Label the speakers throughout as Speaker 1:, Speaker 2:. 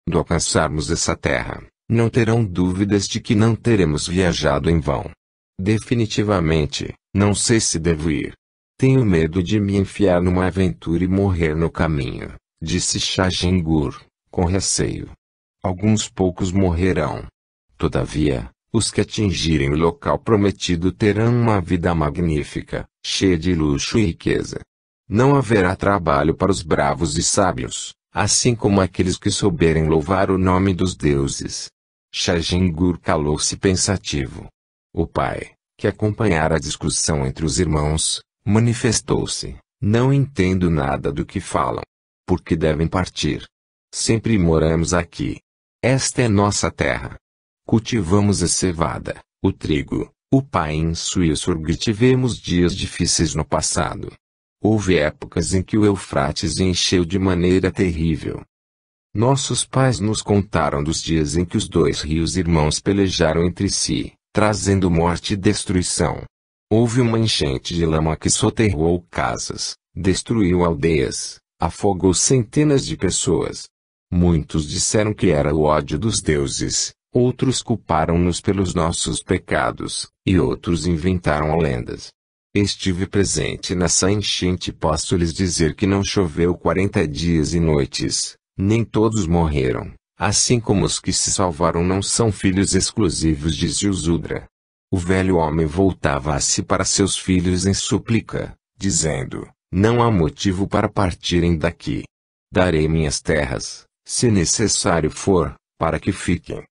Speaker 1: quando alcançarmos essa terra, não terão dúvidas de que não teremos viajado em vão. Definitivamente, não sei se devo ir. Tenho medo de me enfiar numa aventura e morrer no caminho, disse Shajengur, com receio. Alguns poucos morrerão. Todavia, os que atingirem o local prometido terão uma vida magnífica, cheia de luxo e riqueza. Não haverá trabalho para os bravos e sábios, assim como aqueles que souberem louvar o nome dos deuses. Shajengur calou-se pensativo. O pai, que acompanhara a discussão entre os irmãos, manifestou-se: não entendo nada do que falam. Por que devem partir? Sempre moramos aqui. Esta é nossa terra. Cultivamos a cevada, o trigo, o painço e o sorgo e tivemos dias difíceis no passado. Houve épocas em que o Eufrates encheu de maneira terrível. Nossos pais nos contaram dos dias em que os dois rios irmãos pelejaram entre si, trazendo morte e destruição. Houve uma enchente de lama que soterrou casas, destruiu aldeias, afogou centenas de pessoas. Muitos disseram que era o ódio dos deuses, outros culparam-nos pelos nossos pecados, e outros inventaram lendas. Estive presente nessa enchente e posso lhes dizer que não choveu 40 dias e noites, nem todos morreram, assim como os que se salvaram não são filhos exclusivos de Ziusudra. O velho homem voltava-se para seus filhos em súplica, dizendo: não há motivo para partirem daqui. Darei minhas terras, se necessário for, para que fiquem.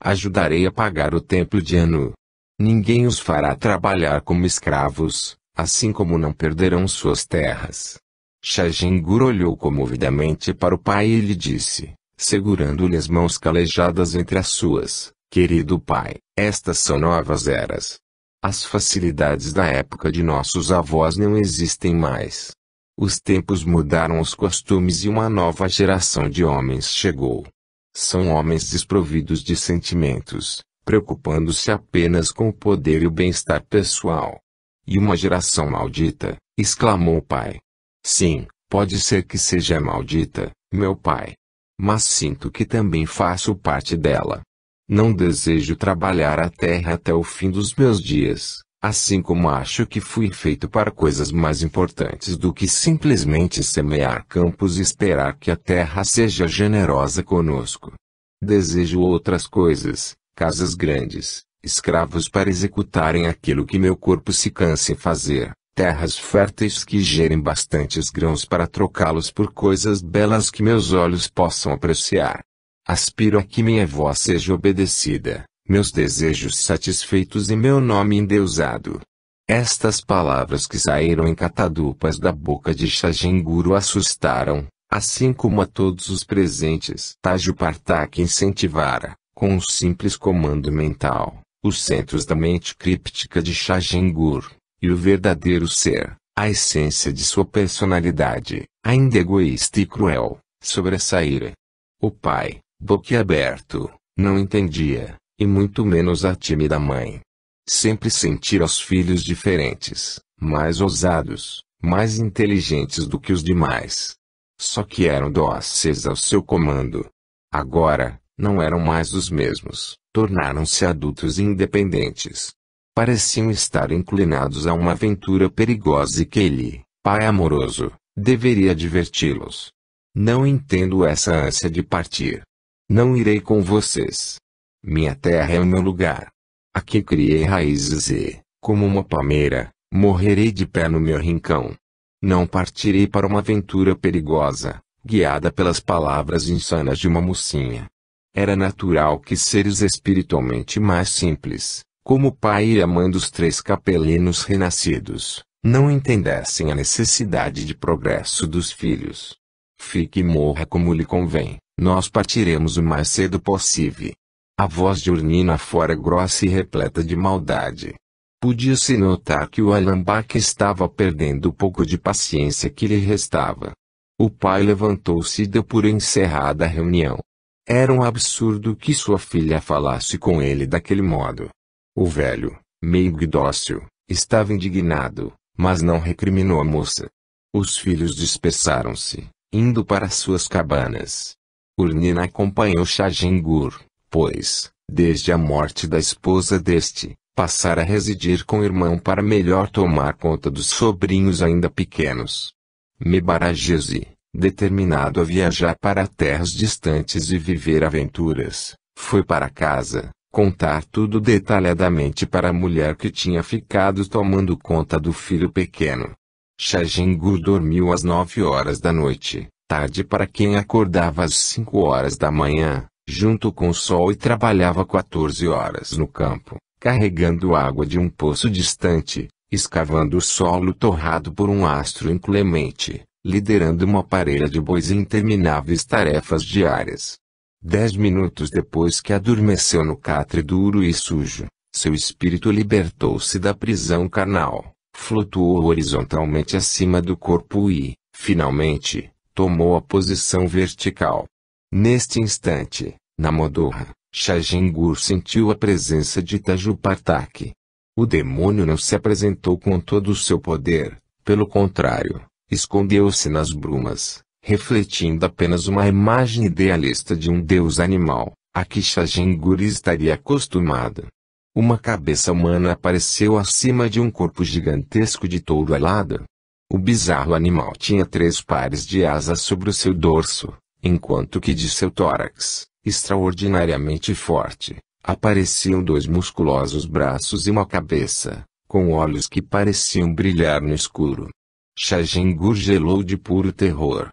Speaker 1: Ajudarei a pagar o templo de Anu. Ninguém os fará trabalhar como escravos, assim como não perderão suas terras. Shajengur olhou comovidamente para o pai e lhe disse, segurando-lhe as mãos calejadas entre as suas: querido pai, estas são novas eras. As facilidades da época de nossos avós não existem mais. Os tempos mudaram os costumes e uma nova geração de homens chegou. São homens desprovidos de sentimentos, preocupando-se apenas com o poder e o bem-estar pessoal. E uma geração maldita, exclamou o pai. Sim, pode ser que seja maldita, meu pai. Mas sinto que também faço parte dela. Não desejo trabalhar a terra até o fim dos meus dias, assim como acho que fui feito para coisas mais importantes do que simplesmente semear campos e esperar que a terra seja generosa conosco. Desejo outras coisas, casas grandes, escravos para executarem aquilo que meu corpo se cansa em fazer, terras férteis que gerem bastantes grãos para trocá-los por coisas belas que meus olhos possam apreciar. Aspiro a que minha voz seja obedecida, meus desejos satisfeitos e meu nome endeusado. Estas palavras que saíram em catadupas da boca de Shajengur o assustaram, assim como a todos os presentes. Tajo Partak incentivara, com um simples comando mental, os centros da mente críptica de Shajengur, e o verdadeiro ser, a essência de sua personalidade, ainda egoísta e cruel, sobressaíra. O pai, boquiaberto, não entendia, e muito menos a tímida mãe. Sempre sentira os filhos diferentes, mais ousados, mais inteligentes do que os demais. Só que eram dóceis ao seu comando. Agora, não eram mais os mesmos, tornaram-se adultos e independentes. Pareciam estar inclinados a uma aventura perigosa e que ele, pai amoroso, deveria diverti-los. Não entendo essa ânsia de partir. Não irei com vocês. Minha terra é o meu lugar. Aqui criei raízes e, como uma palmeira, morrerei de pé no meu rincão. Não partirei para uma aventura perigosa, guiada pelas palavras insanas de uma mocinha. Era natural que seres espiritualmente mais simples, como o pai e a mãe dos 3 capelinos renascidos, não entendessem a necessidade de progresso dos filhos. Fique e morra como lhe convém, nós partiremos o mais cedo possível. A voz de Urnina fora grossa e repleta de maldade. Podia-se notar que o Alambak estava perdendo o pouco de paciência que lhe restava. O pai levantou-se e deu por encerrada a reunião. Era um absurdo que sua filha falasse com ele daquele modo. O velho, meigo e dócil, estava indignado, mas não recriminou a moça. Os filhos dispersaram-se, indo para suas cabanas. Urnina acompanhou Shajengur, pois, desde a morte da esposa deste, passara a residir com o irmão para melhor tomar conta dos sobrinhos ainda pequenos. Mebarajesi, determinado a viajar para terras distantes e viver aventuras, foi para casa, contar tudo detalhadamente para a mulher que tinha ficado tomando conta do filho pequeno. Shajengur dormiu às 9 horas da noite, tarde para quem acordava às 5 horas da manhã, junto com o sol, e trabalhava 14 horas no campo, carregando água de um poço distante, escavando o solo torrado por um astro inclemente, liderando uma parelha de bois em intermináveis tarefas diárias. 10 minutos depois que adormeceu no catre duro e sujo, seu espírito libertou-se da prisão carnal, flutuou horizontalmente acima do corpo e, finalmente, tomou a posição vertical. Neste instante, na Modorra, Shajengur sentiu a presença de Tajupartak. O demônio não se apresentou com todo o seu poder, pelo contrário, escondeu-se nas brumas, refletindo apenas uma imagem idealista de um deus animal, a que Shajengur estaria acostumado. Uma cabeça humana apareceu acima de um corpo gigantesco de touro alado. O bizarro animal tinha 3 pares de asas sobre o seu dorso, enquanto que de seu tórax, extraordinariamente forte, apareciam 2 musculosos braços e uma cabeça, com olhos que pareciam brilhar no escuro. Shajengur gelou de puro terror.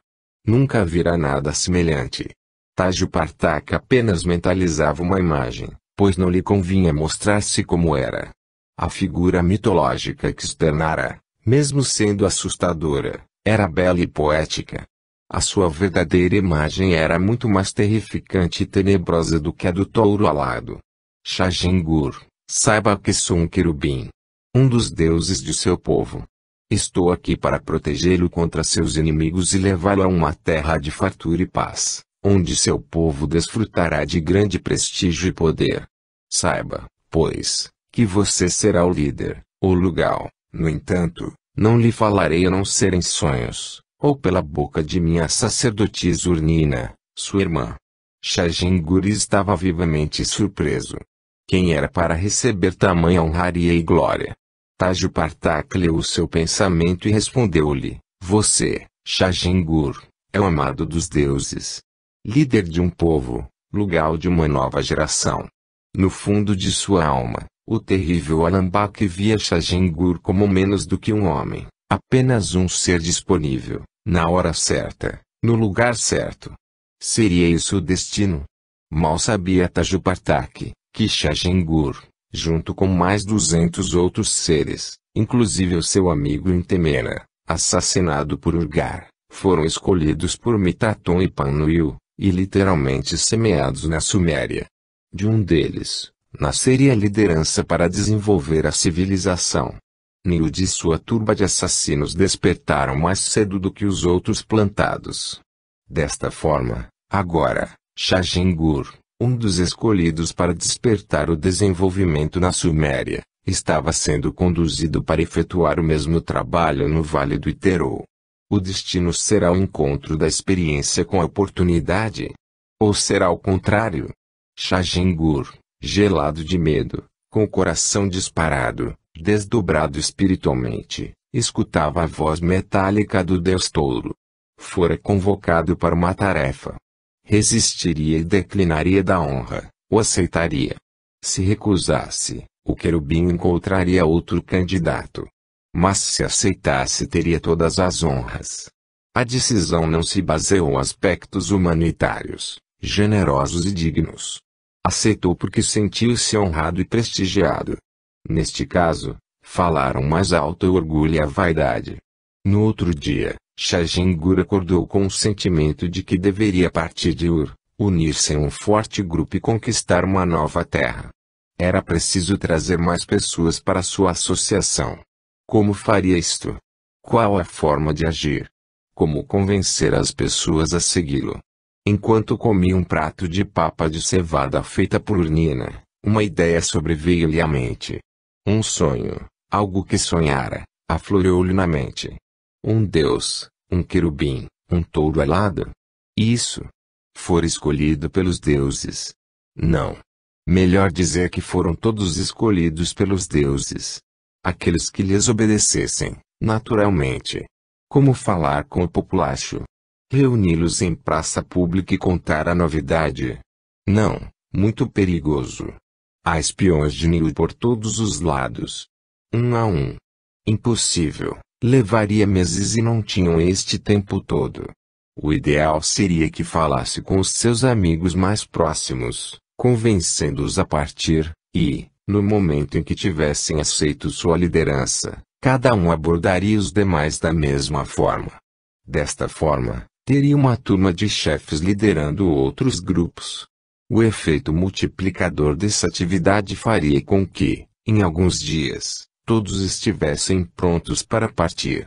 Speaker 1: Nunca vira nada semelhante. Tajupartak apenas mentalizava uma imagem, pois não lhe convinha mostrar-se como era. A figura mitológica que externara, mesmo sendo assustadora, era bela e poética. A sua verdadeira imagem era muito mais terrificante e tenebrosa do que a do touro alado. Shajengur, saiba que sou um querubim, um dos deuses de seu povo. Estou aqui para protegê-lo contra seus inimigos e levá-lo a uma terra de fartura e paz, onde seu povo desfrutará de grande prestígio e poder. Saiba, pois, que você será o líder, o Lugal. No entanto, não lhe falarei a não ser em sonhos, ou pela boca de minha sacerdotisa Urnina, sua irmã. Shajengur estava vivamente surpreso. Quem era para receber tamanha honraria e glória? Tajupartak leu o seu pensamento e respondeu-lhe: Você, Shajengur, é o amado dos deuses. Líder de um povo, Lugal de uma nova geração. No fundo de sua alma, o terrível Alambak via Shajengur como menos do que um homem, apenas um ser disponível, na hora certa, no lugar certo. Seria isso o destino? Mal sabia Tajupartak, que Shajengur, junto com mais 200 outros seres, inclusive o seu amigo Intemena, assassinado por Urgar, foram escolhidos por Mitaton e Pannuil, e literalmente semeados na Suméria. De um deles, nasceria a liderança para desenvolver a civilização. Nilde e sua turba de assassinos despertaram mais cedo do que os outros plantados. Desta forma, agora, Shajengur, um dos escolhidos para despertar o desenvolvimento na Suméria, estava sendo conduzido para efetuar o mesmo trabalho no Vale do Iterou. O destino será o encontro da experiência com a oportunidade? Ou será o contrário? Shajengur, gelado de medo, com o coração disparado, desdobrado espiritualmente, escutava a voz metálica do Deus Touro. Fora convocado para uma tarefa. Resistiria e declinaria da honra, ou aceitaria. Se recusasse, o querubim encontraria outro candidato. Mas se aceitasse, teria todas as honras. A decisão não se baseou em aspectos humanitários, generosos e dignos. Aceitou porque sentiu-se honrado e prestigiado. Neste caso, falaram mais alto o orgulho e a vaidade. No outro dia, Shajengur acordou com o sentimento de que deveria partir de Ur, unir-se em um forte grupo e conquistar uma nova terra. Era preciso trazer mais pessoas para sua associação. Como faria isto? Qual a forma de agir? Como convencer as pessoas a segui-lo? Enquanto comia um prato de papa de cevada feita por Urnina, uma ideia sobreveio-lhe à mente. Um sonho, algo que sonhara, aflorou-lhe na mente. Um deus, um querubim, um touro alado. Isso. fora escolhido pelos deuses. Não. Melhor dizer que foram todos escolhidos pelos deuses. Aqueles que lhes obedecessem, naturalmente. Como falar com o populacho? Reuni-los em praça pública e contar a novidade? Não, muito perigoso. Há espiões de Nil por todos os lados. Um a um. Impossível, levaria meses e não tinham este tempo todo. O ideal seria que falasse com os seus amigos mais próximos, convencendo-os a partir, e, no momento em que tivessem aceito sua liderança, cada um abordaria os demais da mesma forma. Desta forma, teria uma turma de chefes liderando outros grupos. O efeito multiplicador dessa atividade faria com que, em alguns dias, todos estivessem prontos para partir.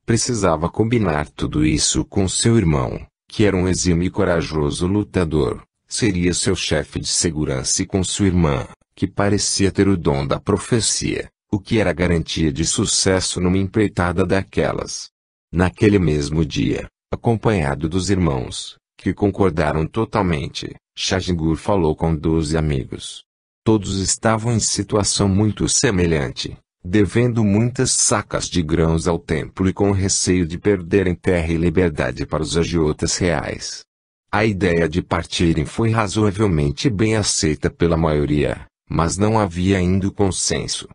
Speaker 1: Precisava combinar tudo isso com seu irmão, que era um exímio e corajoso lutador, seria seu chefe de segurança, e com sua irmã, que parecia ter o dom da profecia, o que era garantia de sucesso numa empreitada daquelas. Naquele mesmo dia, acompanhado dos irmãos, que concordaram totalmente, Shajangur falou com 12 amigos. Todos estavam em situação muito semelhante, devendo muitas sacas de grãos ao templo e com receio de perderem terra e liberdade para os agiotas reais. A ideia de partirem foi razoavelmente bem aceita pela maioria, mas não havia ainda consenso.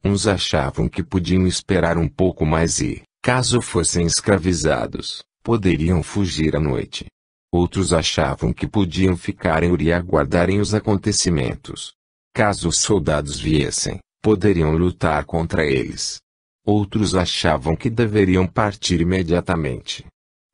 Speaker 1: Uns achavam que podiam esperar um pouco mais e, caso fossem escravizados, poderiam fugir à noite. Outros achavam que podiam ficar em Uri e aguardarem os acontecimentos. Caso os soldados viessem, poderiam lutar contra eles. Outros achavam que deveriam partir imediatamente.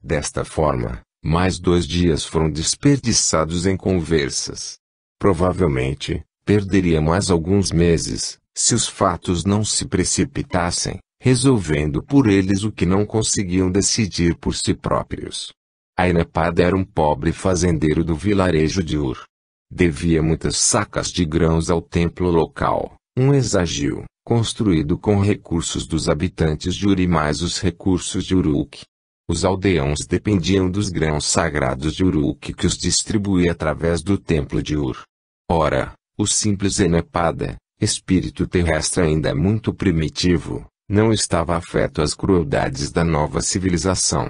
Speaker 1: Desta forma, mais 2 dias foram desperdiçados em conversas. Provavelmente, perderia mais alguns meses, se os fatos não se precipitassem, resolvendo por eles o que não conseguiam decidir por si próprios. Ainepada era um pobre fazendeiro do vilarejo de Ur. Devia muitas sacas de grãos ao templo local, um exagio, construído com recursos dos habitantes de Ur e mais os recursos de Uruk. Os aldeãos dependiam dos grãos sagrados de Uruk, que os distribuía através do templo de Ur. Ora, o simples Ainepada, espírito terrestre ainda muito primitivo, não estava afeto às crueldades da nova civilização.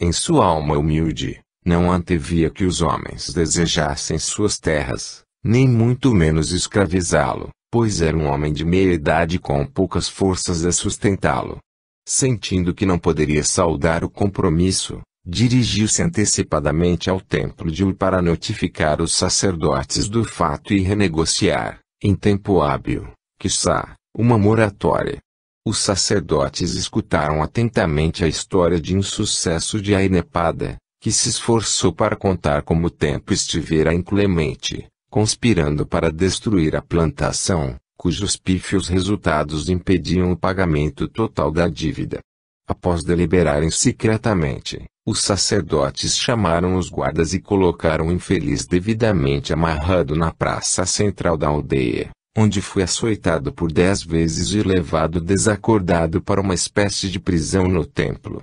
Speaker 1: Em sua alma humilde, não antevia que os homens desejassem suas terras, nem muito menos escravizá-lo, pois era um homem de meia idade com poucas forças a sustentá-lo. Sentindo que não poderia saldar o compromisso, dirigiu-se antecipadamente ao templo de Ur para notificar os sacerdotes do fato e renegociar, em tempo hábil, quiçá, uma moratória. Os sacerdotes escutaram atentamente a história de insucesso de Ainepada, que se esforçou para contar como o tempo estivera inclemente, conspirando para destruir a plantação, cujos pífios resultados impediam o pagamento total da dívida. Após deliberarem secretamente, os sacerdotes chamaram os guardas e colocaram o infeliz devidamente amarrado na praça central da aldeia, onde foi açoitado por 10 vezes e levado desacordado para uma espécie de prisão no templo.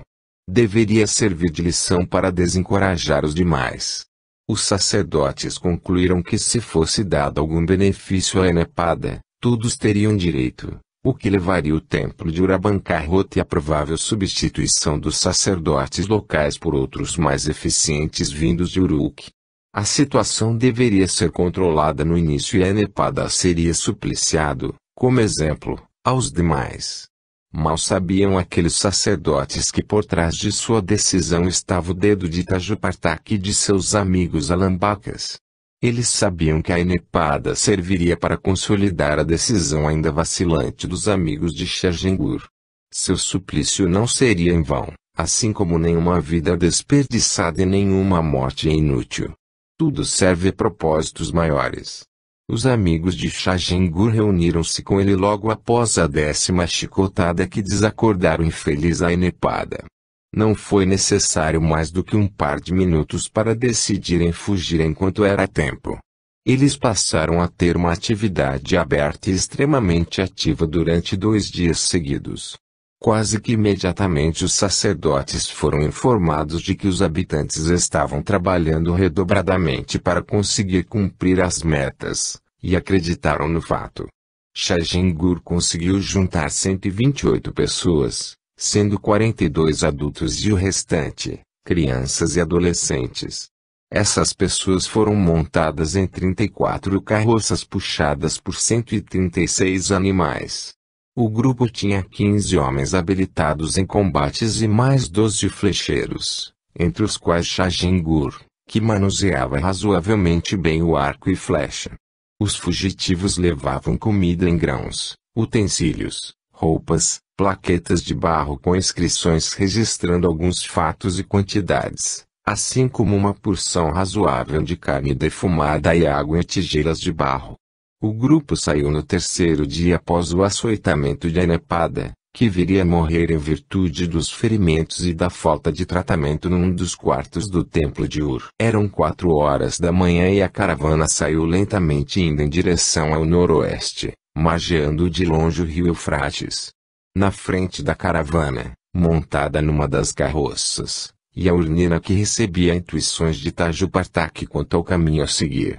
Speaker 1: Deveria servir de lição para desencorajar os demais. Os sacerdotes concluíram que se fosse dado algum benefício a Ainepada, todos teriam direito, o que levaria o templo de Ur à bancarrota e a provável substituição dos sacerdotes locais por outros mais eficientes vindos de Uruk. A situação deveria ser controlada no início e Ainepada seria supliciado, como exemplo, aos demais. Mal sabiam aqueles sacerdotes que por trás de sua decisão estava o dedo de Tajupartak e de seus amigos alambacas. Eles sabiam que Ainepada serviria para consolidar a decisão ainda vacilante dos amigos de Shajangur. Seu suplício não seria em vão, assim como nenhuma vida desperdiçada e nenhuma morte inútil. Tudo serve a propósitos maiores. Os amigos de Shajangur reuniram-se com ele logo após a 10ª chicotada que desacordaram o infeliz Ainepada. Não foi necessário mais do que um par de minutos para decidirem fugir enquanto era tempo. Eles passaram a ter uma atividade aberta e extremamente ativa durante 2 dias seguidos. Quase que imediatamente os sacerdotes foram informados de que os habitantes estavam trabalhando redobradamente para conseguir cumprir as metas, e acreditaram no fato. Shajengur conseguiu juntar 128 pessoas, sendo 42 adultos e o restante, crianças e adolescentes. Essas pessoas foram montadas em 34 carroças puxadas por 136 animais. O grupo tinha 15 homens habilitados em combates e mais 12 flecheiros, entre os quais Shajengur, que manuseava razoavelmente bem o arco e flecha. Os fugitivos levavam comida em grãos, utensílios, roupas, plaquetas de barro com inscrições registrando alguns fatos e quantidades, assim como uma porção razoável de carne defumada e água em tigelas de barro. O grupo saiu no terceiro dia após o açoitamento de Anepada, que viria a morrer em virtude dos ferimentos e da falta de tratamento num dos quartos do templo de Ur. Eram 4 horas da manhã e a caravana saiu lentamente indo em direção ao noroeste, margeando de longe o rio Eufrates. Na frente da caravana, montada numa das carroças, e a Urnina que recebia intuições de Tajupartak quanto ao caminho a seguir.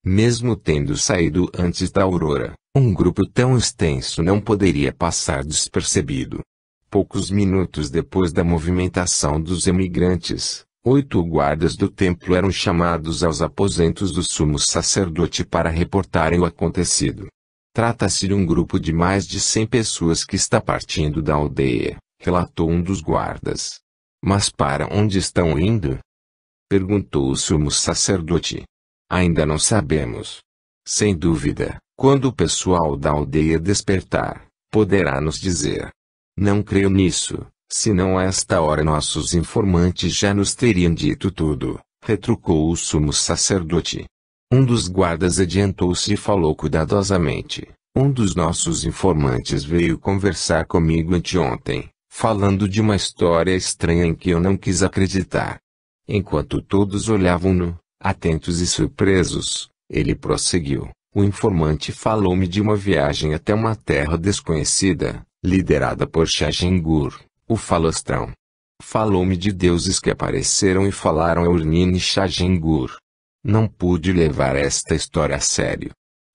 Speaker 1: Mesmo tendo saído antes da aurora, um grupo tão extenso não poderia passar despercebido. Poucos minutos depois da movimentação dos emigrantes, 8 guardas do templo eram chamados aos aposentos do sumo sacerdote para reportarem o acontecido. Trata-se de um grupo de mais de 100 pessoas que está partindo da aldeia, relatou um dos guardas. Mas para onde estão indo? Perguntou o sumo sacerdote. Ainda não sabemos. Sem dúvida, quando o pessoal da aldeia despertar, poderá nos dizer. Não creio nisso, senão a esta hora nossos informantes já nos teriam dito tudo, retrucou o sumo sacerdote. Um dos guardas adiantou-se e falou cuidadosamente. Um dos nossos informantes veio conversar comigo anteontem, falando de uma história estranha em que eu não quis acreditar. Enquanto todos olhavam-no, atentos e surpresos, ele prosseguiu. O informante falou-me de uma viagem até uma terra desconhecida, liderada por Shajengur, o falastrão. Falou-me de deuses que apareceram e falaram a Urnina e Shajengur. Não pude levar esta história a sério.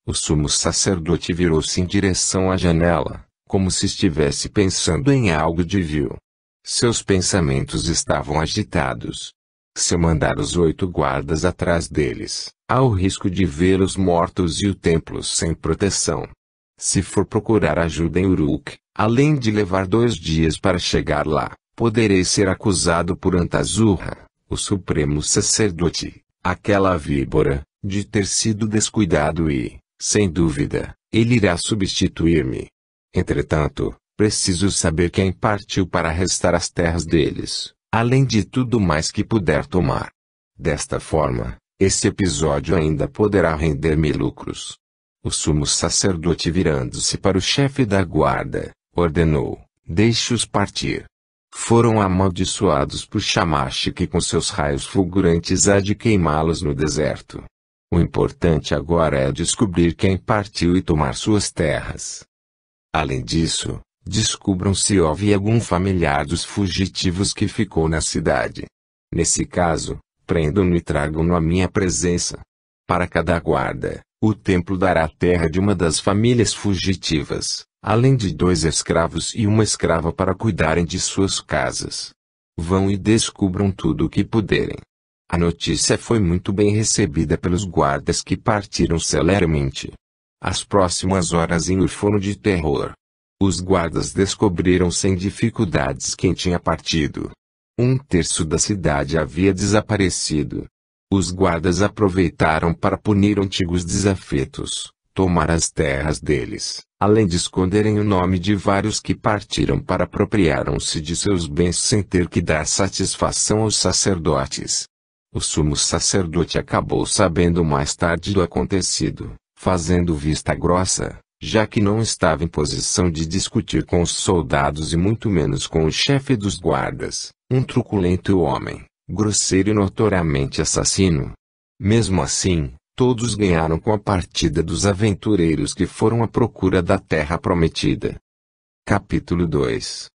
Speaker 1: O sumo sacerdote virou-se em direção à janela, como se estivesse pensando em algo de vil. Seus pensamentos estavam agitados. Se eu mandar os 8 guardas atrás deles, há o risco de vê-los mortos e o templo sem proteção. Se for procurar ajuda em Uruk, além de levar 2 dias para chegar lá, poderei ser acusado por Antazurra, o supremo sacerdote, aquela víbora, de ter sido descuidado e, sem dúvida, ele irá substituir-me. Entretanto, preciso saber quem partiu para arrestar as terras deles, além de tudo mais que puder tomar. Desta forma, esse episódio ainda poderá render-me lucros. O sumo sacerdote virando-se para o chefe da guarda, ordenou, deixe-os partir. Foram amaldiçoados por Shamash que com seus raios fulgurantes há de queimá-los no deserto. O importante agora é descobrir quem partiu e tomar suas terras. Além disso, descubram se houve algum familiar dos fugitivos que ficou na cidade. Nesse caso, prendam-no e tragam-no à minha presença. Para cada guarda, o templo dará a terra de uma das famílias fugitivas, além de 2 escravos e uma escrava para cuidarem de suas casas. Vão e descubram tudo o que puderem. A notícia foi muito bem recebida pelos guardas que partiram celeremente. As próximas horas em Ur foram de terror. Os guardas descobriram sem dificuldades quem tinha partido. 1/3 da cidade havia desaparecido. Os guardas aproveitaram para punir antigos desafetos, tomar as terras deles, além de esconderem o nome de vários que partiram para apropriaram-se de seus bens sem ter que dar satisfação aos sacerdotes. O sumo sacerdote acabou sabendo mais tarde do acontecido, fazendo vista grossa, já que não estava em posição de discutir com os soldados e muito menos com o chefe dos guardas, um truculento homem, grosseiro e notoriamente assassino. Mesmo assim, todos ganharam com a partida dos aventureiros que foram à procura da terra prometida. Capítulo 2.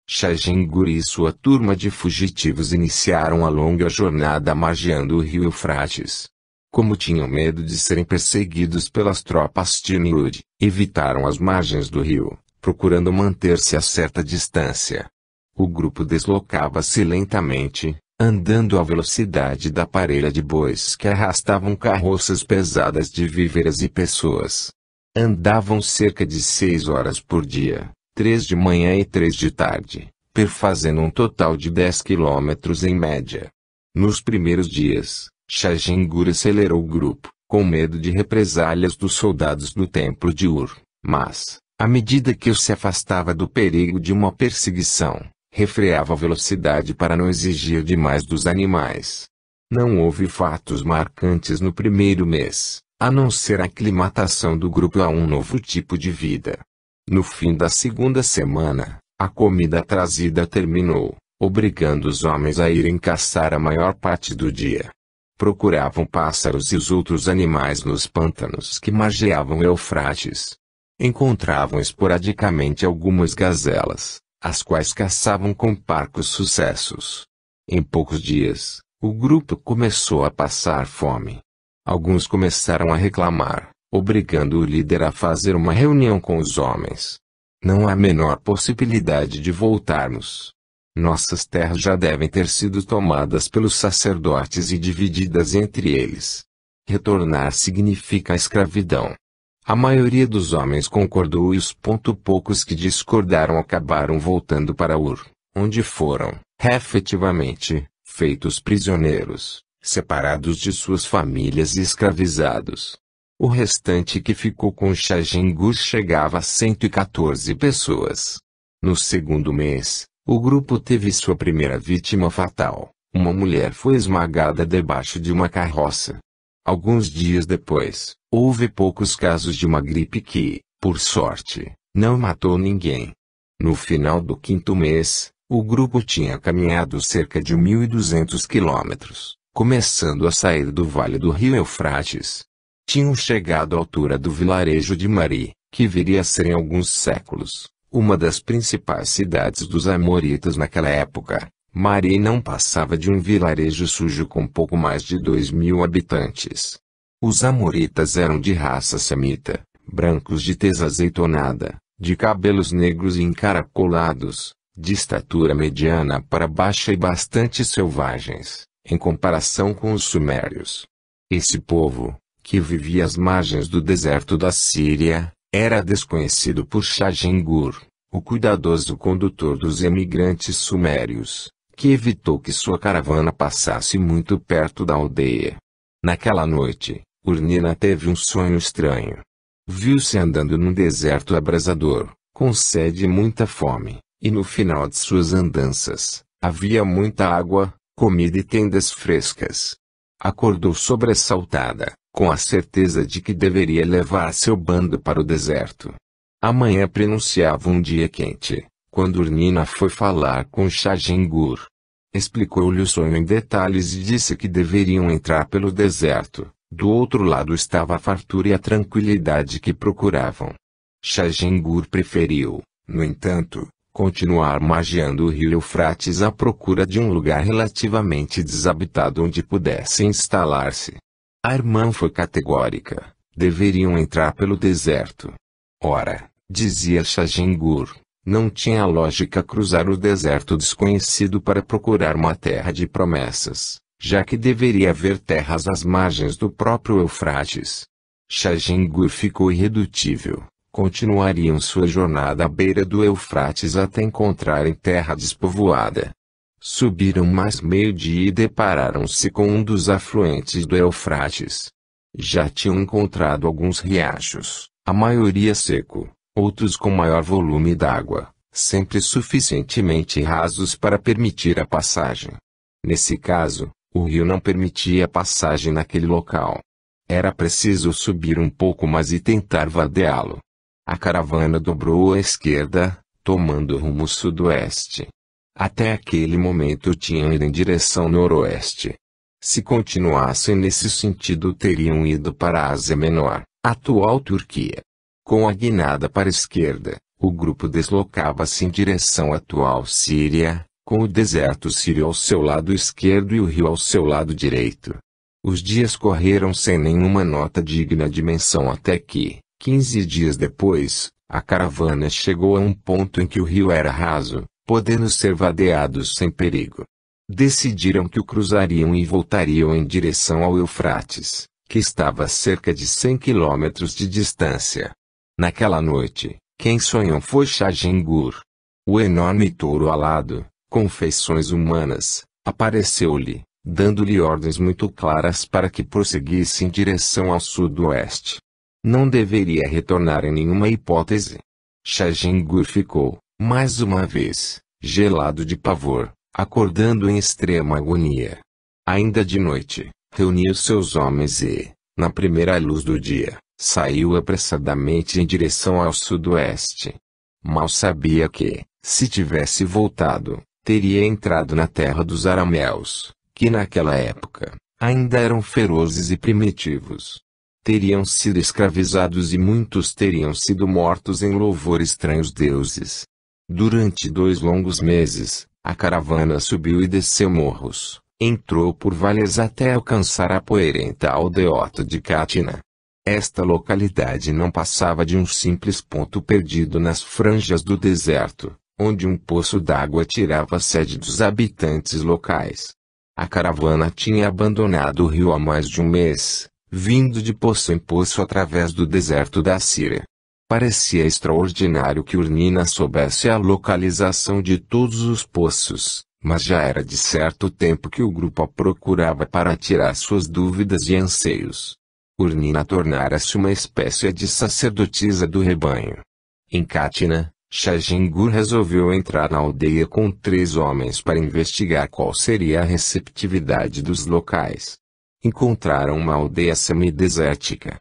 Speaker 1: Shajengur e sua turma de fugitivos iniciaram a longa jornada margeando o rio Eufrates. Como tinham medo de serem perseguidos pelas tropas de Niud, evitaram as margens do rio, procurando manter-se a certa distância. O grupo deslocava-se lentamente, andando à velocidade da parelha de bois que arrastavam carroças pesadas de víveres e pessoas. Andavam cerca de 6 horas por dia, 3 de manhã e 3 de tarde, perfazendo um total de 10 quilômetros em média. Nos primeiros dias, Shajengur acelerou o grupo, com medo de represálias dos soldados do templo de Ur, mas, à medida que se afastava do perigo de uma perseguição, refreava a velocidade para não exigir demais dos animais. Não houve fatos marcantes no primeiro mês, a não ser a aclimatação do grupo a um novo tipo de vida. No fim da segunda semana, a comida trazida terminou, obrigando os homens a irem caçar a maior parte do dia. Procuravam pássaros e os outros animais nos pântanos que margeavam o Eufrates. Encontravam esporadicamente algumas gazelas, as quais caçavam com parcos sucessos. Em poucos dias, o grupo começou a passar fome. Alguns começaram a reclamar, obrigando o líder a fazer uma reunião com os homens. Não há a menor possibilidade de voltarmos. Nossas terras já devem ter sido tomadas pelos sacerdotes e divididas entre eles. Retornar significa a escravidão. A maioria dos homens concordou e os poucos que discordaram acabaram voltando para Ur, onde foram, efetivamente, feitos prisioneiros, separados de suas famílias e escravizados. O restante que ficou com Shajengur chegava a 114 pessoas. No segundo mês, o grupo teve sua primeira vítima fatal. Uma mulher foi esmagada debaixo de uma carroça. Alguns dias depois, houve poucos casos de uma gripe que, por sorte, não matou ninguém. No final do quinto mês, o grupo tinha caminhado cerca de 1.200 quilômetros, começando a sair do vale do rio Eufrates. Tinham chegado à altura do vilarejo de Mari, que viria a ser em alguns séculos uma das principais cidades dos amoritas naquela época. Mari não passava de um vilarejo sujo com pouco mais de 2.000 habitantes. Os amoritas eram de raça semita, brancos de tez azeitonada, de cabelos negros e encaracolados, de estatura mediana para baixa e bastante selvagens, em comparação com os sumérios. Esse povo, que vivia às margens do deserto da Síria, era desconhecido por Shajengur, o cuidadoso condutor dos emigrantes sumérios, que evitou que sua caravana passasse muito perto da aldeia. Naquela noite, Urnina teve um sonho estranho. Viu-se andando num deserto abrasador, com sede e muita fome, e no final de suas andanças, havia muita água, comida e tendas frescas. Acordou sobressaltada, com a certeza de que deveria levar seu bando para o deserto. Amanhã prenunciava um dia quente, quando Urnina foi falar com Shajengur. Explicou-lhe o sonho em detalhes e disse que deveriam entrar pelo deserto. Do outro lado estava a fartura e a tranquilidade que procuravam. Shajengur preferiu, no entanto, continuar margeando o rio Eufrates à procura de um lugar relativamente desabitado onde pudesse instalar-se. A irmã foi categórica: deveriam entrar pelo deserto. Ora, dizia Shajengur, não tinha lógica cruzar o deserto desconhecido para procurar uma terra de promessas, já que deveria haver terras às margens do próprio Eufrates. Shajengur ficou irredutível. Continuariam sua jornada à beira do Eufrates até encontrarem terra despovoada. Subiram mais meio-dia e depararam-se com um dos afluentes do Eufrates. Já tinham encontrado alguns riachos, a maioria seco, outros com maior volume d'água, sempre suficientemente rasos para permitir a passagem. Nesse caso, o rio não permitia a passagem naquele local. Era preciso subir um pouco mais e tentar vadeá-lo. A caravana dobrou à esquerda, tomando rumo sudoeste. Até aquele momento tinham ido em direção noroeste. Se continuassem nesse sentido teriam ido para a Ásia Menor, atual Turquia. Com a guinada para a esquerda, O grupo deslocava-se em direção à atual Síria, com o deserto sírio ao seu lado esquerdo e o rio ao seu lado direito. Os dias correram sem nenhuma nota digna de menção até que, 15 dias depois, a caravana chegou a um ponto em que o rio era raso, podendo ser vadeados sem perigo. Decidiram que o cruzariam e voltariam em direção ao Eufrates, que estava a cerca de 100 quilômetros de distância. Naquela noite, quem sonhou foi Shajengur. O enorme touro alado, com feições humanas, apareceu-lhe, dando-lhe ordens muito claras para que prosseguisse em direção ao sudoeste. Não deveria retornar em nenhuma hipótese. Shajengur ficou, mais uma vez, gelado de pavor, acordando em extrema agonia. Ainda de noite, reuniu seus homens e, na primeira luz do dia, saiu apressadamente em direção ao sudoeste. Mal sabia que, se tivesse voltado, teria entrado na terra dos arameus, que naquela época, ainda eram ferozes e primitivos. Teriam sido escravizados e muitos teriam sido mortos em louvor estranhos deuses. Durante 2 longos meses, a caravana subiu e desceu morros, entrou por vales até alcançar a poeirenta aldeota de Cátina. Esta localidade não passava de um simples ponto perdido nas franjas do deserto, onde um poço d'água tirava a sede dos habitantes locais. A caravana tinha abandonado o rio há mais de um mês, vindo de poço em poço através do deserto da Síria. Parecia extraordinário que Urnina soubesse a localização de todos os poços, mas já era de certo tempo que o grupo a procurava para tirar suas dúvidas e anseios. Urnina tornara-se uma espécie de sacerdotisa do rebanho. Em Cátina, Shajengur resolveu entrar na aldeia com 3 homens para investigar qual seria a receptividade dos locais. Encontraram uma aldeia semidesértica.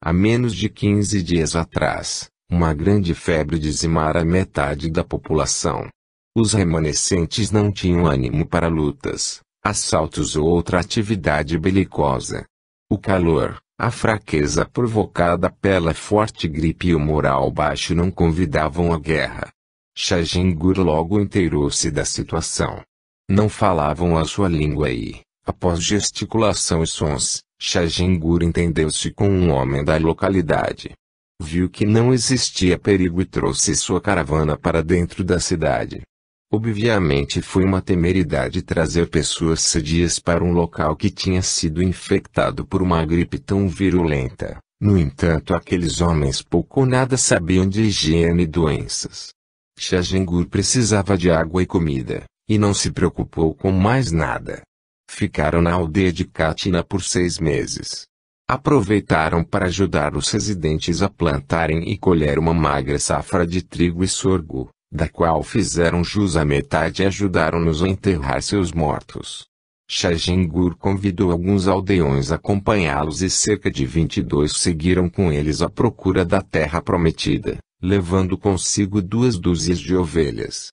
Speaker 1: Há menos de 15 dias atrás, uma grande febre dizimara metade da população. Os remanescentes não tinham ânimo para lutas, assaltos ou outra atividade belicosa. O calor, a fraqueza provocada pela forte gripe e o moral baixo não convidavam à guerra. Shajengur logo inteirou-se da situação. Não falavam a sua língua e, após gesticulação e sons, Shajengur entendeu-se com um homem da localidade. Viu que não existia perigo e trouxe sua caravana para dentro da cidade. Obviamente foi uma temeridade trazer pessoas sadias para um local que tinha sido infectado por uma gripe tão virulenta. No entanto, aqueles homens pouco ou nada sabiam de higiene e doenças. Shajengur precisava de água e comida, e não se preocupou com mais nada. Ficaram na aldeia de Cátina por 6 meses. Aproveitaram para ajudar os residentes a plantarem e colher uma magra safra de trigo e sorgo, da qual fizeram jus à metade e ajudaram-nos a enterrar seus mortos. Shajengur convidou alguns aldeões a acompanhá-los e cerca de 22 seguiram com eles à procura da terra prometida, levando consigo 2 dúzias de ovelhas.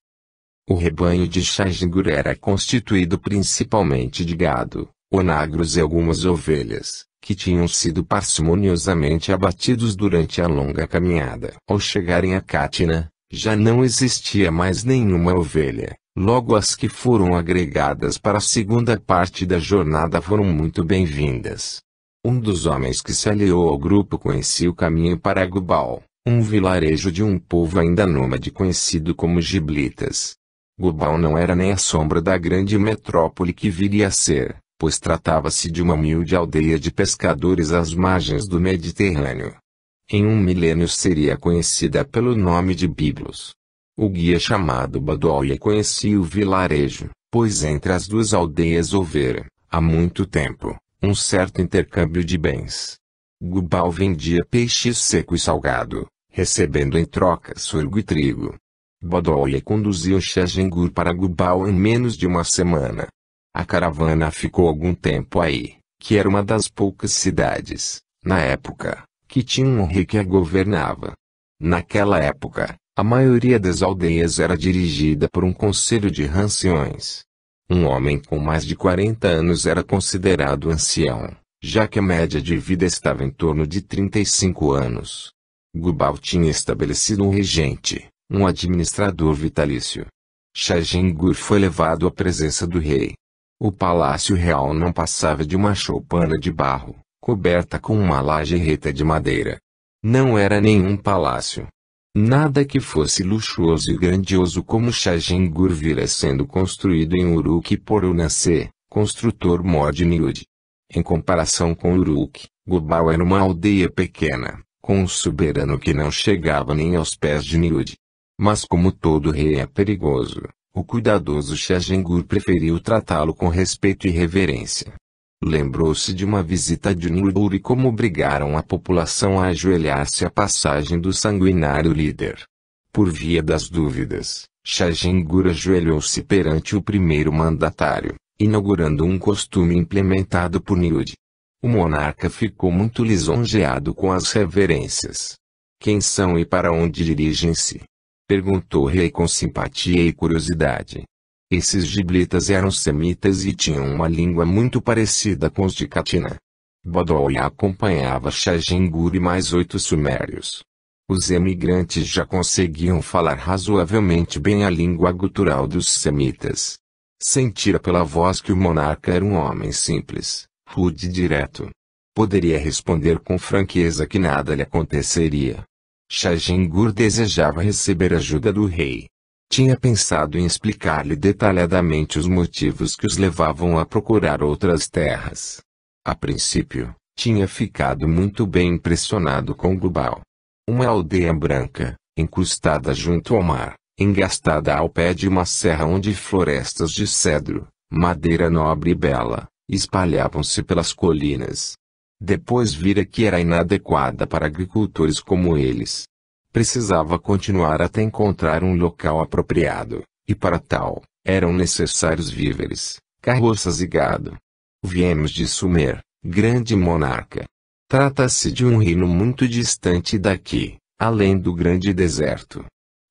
Speaker 1: O rebanho de Shajengur era constituído principalmente de gado, onagros e algumas ovelhas, que tinham sido parcimoniosamente abatidos durante a longa caminhada. Ao chegarem a Cátina, já não existia mais nenhuma ovelha, logo as que foram agregadas para a segunda parte da jornada foram muito bem-vindas. Um dos homens que se aliou ao grupo conhecia o caminho para Gubal, um vilarejo de um povo ainda nômade conhecido como Giblitas. Gubal não era nem a sombra da grande metrópole que viria a ser, pois tratava-se de uma humilde aldeia de pescadores às margens do Mediterrâneo. Em um milênio seria conhecida pelo nome de Biblos. O guia chamado Badoia conhecia o vilarejo, pois entre as 2 aldeias houvera, há muito tempo, um certo intercâmbio de bens. Gubal vendia peixe seco e salgado, recebendo em troca sorgo e trigo. Badoia conduziu Shajengur para Gubal em menos de uma semana. A caravana ficou algum tempo aí, que era uma das poucas cidades, na época, que tinha um rei que a governava. Naquela época, a maioria das aldeias era dirigida por um conselho de anciões. Um homem com mais de 40 anos era considerado ancião, já que a média de vida estava em torno de 35 anos. Gubal tinha estabelecido um regente, um administrador vitalício. Shajengur foi levado à presença do rei. O palácio real não passava de uma choupana de barro, coberta com uma laje reta de madeira. Não era nenhum palácio. Nada que fosse luxuoso e grandioso como Shajengur vira sendo construído em Uruk por Unace, construtor mor de Niud. Em comparação com Uruk, Gubal era uma aldeia pequena, com um soberano que não chegava nem aos pés de Niud. Mas como todo rei é perigoso, o cuidadoso Shajengur preferiu tratá-lo com respeito e reverência. Lembrou-se de uma visita de Niud e como obrigaram a população a ajoelhar-se à passagem do sanguinário líder. Por via das dúvidas, Shajengur ajoelhou-se perante o primeiro mandatário, inaugurando um costume implementado por Niud. O monarca ficou muito lisonjeado com as reverências. Quem são e para onde dirigem-se? Perguntou o rei com simpatia e curiosidade. Esses giblitas eram semitas e tinham uma língua muito parecida com os de Katina. Bodoi acompanhava Shajengur e mais 8 sumérios. Os emigrantes já conseguiam falar razoavelmente bem a língua gutural dos semitas. Sentira pela voz que o monarca era um homem simples, rude e direto. Poderia responder com franqueza que nada lhe aconteceria. Shajengur desejava receber ajuda do rei. Tinha pensado em explicar-lhe detalhadamente os motivos que os levavam a procurar outras terras. A princípio, tinha ficado muito bem impressionado com Gubal. Uma aldeia branca, encrustada junto ao mar, engastada ao pé de uma serra onde florestas de cedro, madeira nobre e bela, espalhavam-se pelas colinas. Depois vira que era inadequada para agricultores como eles. Precisava continuar até encontrar um local apropriado, e para tal, eram necessários víveres, carroças e gado. Viemos de Sumer, grande monarca. Trata-se de um reino muito distante daqui, além do grande deserto.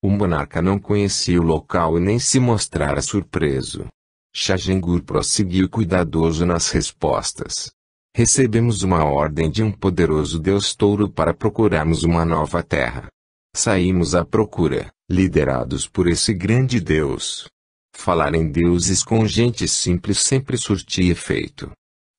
Speaker 1: O monarca não conhecia o local e nem se mostrara surpreso. Shajengur prosseguiu cuidadoso nas respostas. Recebemos uma ordem de um poderoso deus touro para procurarmos uma nova terra. Saímos à procura, liderados por esse grande deus. Falar em deuses com gente simples sempre surtia efeito.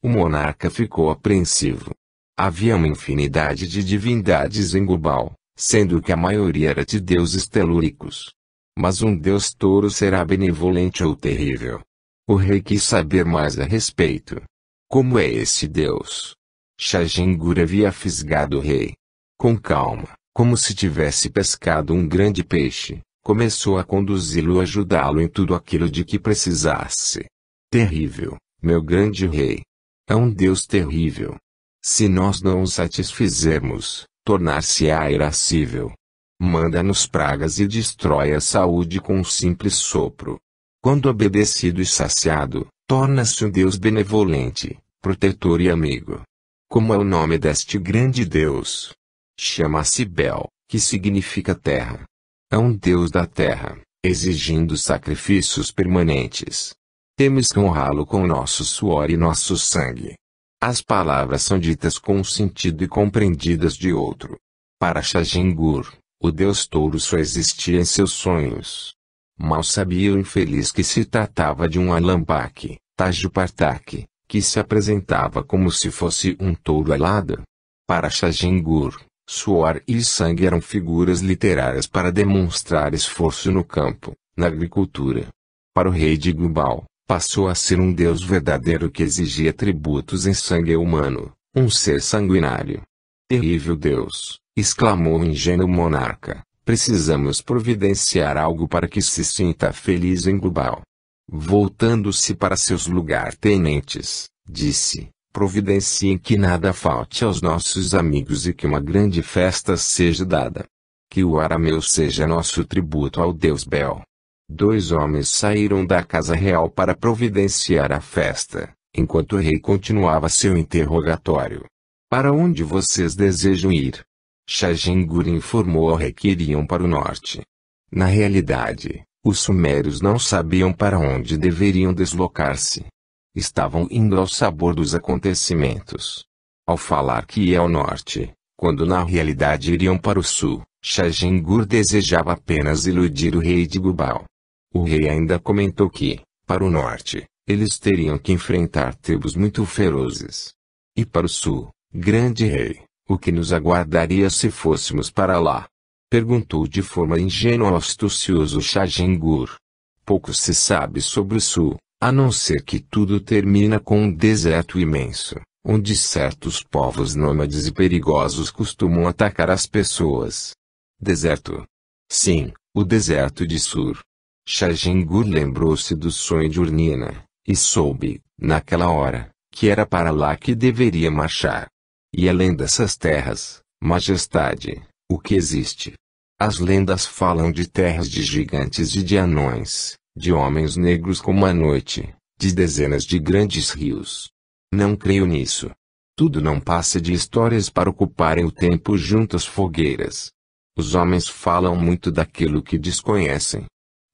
Speaker 1: O monarca ficou apreensivo. Havia uma infinidade de divindades em Gubal, sendo que a maioria era de deuses telúricos. Mas um deus touro será benevolente ou terrível? O rei quis saber mais a respeito. Como é esse deus? Shajengur havia fisgado o rei. Com calma, como se tivesse pescado um grande peixe, começou a conduzi-lo e ajudá-lo em tudo aquilo de que precisasse. Terrível, meu grande rei. É um Deus terrível. Se nós não o satisfizermos, tornar-se-á irascível. Manda-nos pragas e destrói a saúde com um simples sopro. Quando obedecido e saciado, torna-se um Deus benevolente, protetor e amigo. Como é o nome deste grande Deus? Chama-se Bel, que significa terra. É um Deus da terra, exigindo sacrifícios permanentes. Temos que honrá-lo com nosso suor e nosso sangue. As palavras são ditas com um sentido e compreendidas de outro. Para Shajengur, o Deus touro só existia em seus sonhos. Mal sabia o infeliz que se tratava de um alambaque, Tajupartak, que se apresentava como se fosse um touro alado. Para Shajengur, suor e sangue eram figuras literárias para demonstrar esforço no campo, na agricultura. Para o rei de Gubal, passou a ser um deus verdadeiro que exigia tributos em sangue humano, um ser sanguinário. Terrível Deus, exclamou o ingênuo monarca, precisamos providenciar algo para que se sinta feliz em Gubal. Voltando-se para seus lugartenentes, disse, providenciem que nada falte aos nossos amigos e que uma grande festa seja dada. Que o arameu seja nosso tributo ao deus Bel. 2 homens saíram da casa real para providenciar a festa, enquanto o rei continuava seu interrogatório. Para onde vocês desejam ir? Shajengur informou ao rei que iriam para o norte. Na realidade, os sumérios não sabiam para onde deveriam deslocar-se. Estavam indo ao sabor dos acontecimentos. Ao falar que ia ao norte, quando na realidade iriam para o sul, Shajengur desejava apenas iludir o rei de Gubal. O rei ainda comentou que, para o norte, eles teriam que enfrentar tribos muito ferozes. E para o sul, grande rei, o que nos aguardaria se fôssemos para lá? Perguntou de forma ingênua ao astucioso Shajengur. Pouco se sabe sobre o sul, a não ser que tudo termina com um deserto imenso, onde certos povos nômades e perigosos costumam atacar as pessoas. Deserto. Sim, o deserto de Sur. Shajengur lembrou-se do sonho de Urnina, e soube, naquela hora, que era para lá que deveria marchar. E além dessas terras, majestade, o que existe? As lendas falam de terras de gigantes e de anões, de homens negros como a noite, de dezenas de grandes rios. Não creio nisso. Tudo não passa de histórias para ocuparem o tempo junto às fogueiras. Os homens falam muito daquilo que desconhecem.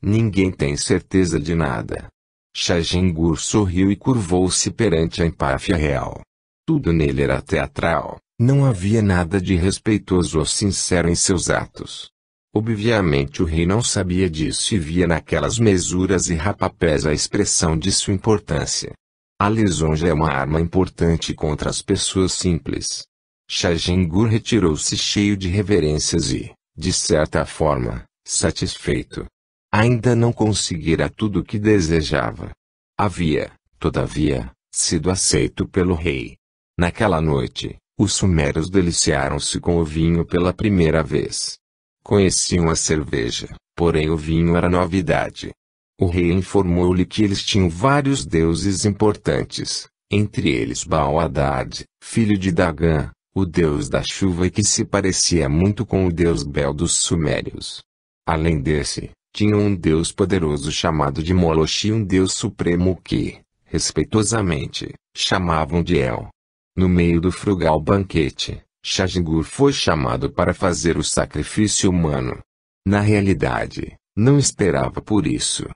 Speaker 1: Ninguém tem certeza de nada. Shajengur sorriu e curvou-se perante a empáfia real. Tudo nele era teatral, não havia nada de respeitoso ou sincero em seus atos. Obviamente o rei não sabia disso e via naquelas mesuras e rapapés a expressão de sua importância. A lisonja é uma arma importante contra as pessoas simples. Shajengur retirou-se cheio de reverências e, de certa forma, satisfeito. Ainda não conseguira tudo o que desejava. Havia, todavia, sido aceito pelo rei. Naquela noite, os sumérios deliciaram-se com o vinho pela primeira vez. Conheciam a cerveja, porém o vinho era novidade. O rei informou-lhe que eles tinham vários deuses importantes, entre eles Baal-Hadad, filho de Dagan, o deus da chuva e que se parecia muito com o deus Bel dos sumérios. Além desse, tinham um deus poderoso chamado de Moloch e um deus supremo que, respeitosamente, chamavam de El. No meio do frugal banquete, Shajengur foi chamado para fazer o sacrifício humano. Na realidade, não esperava por isso.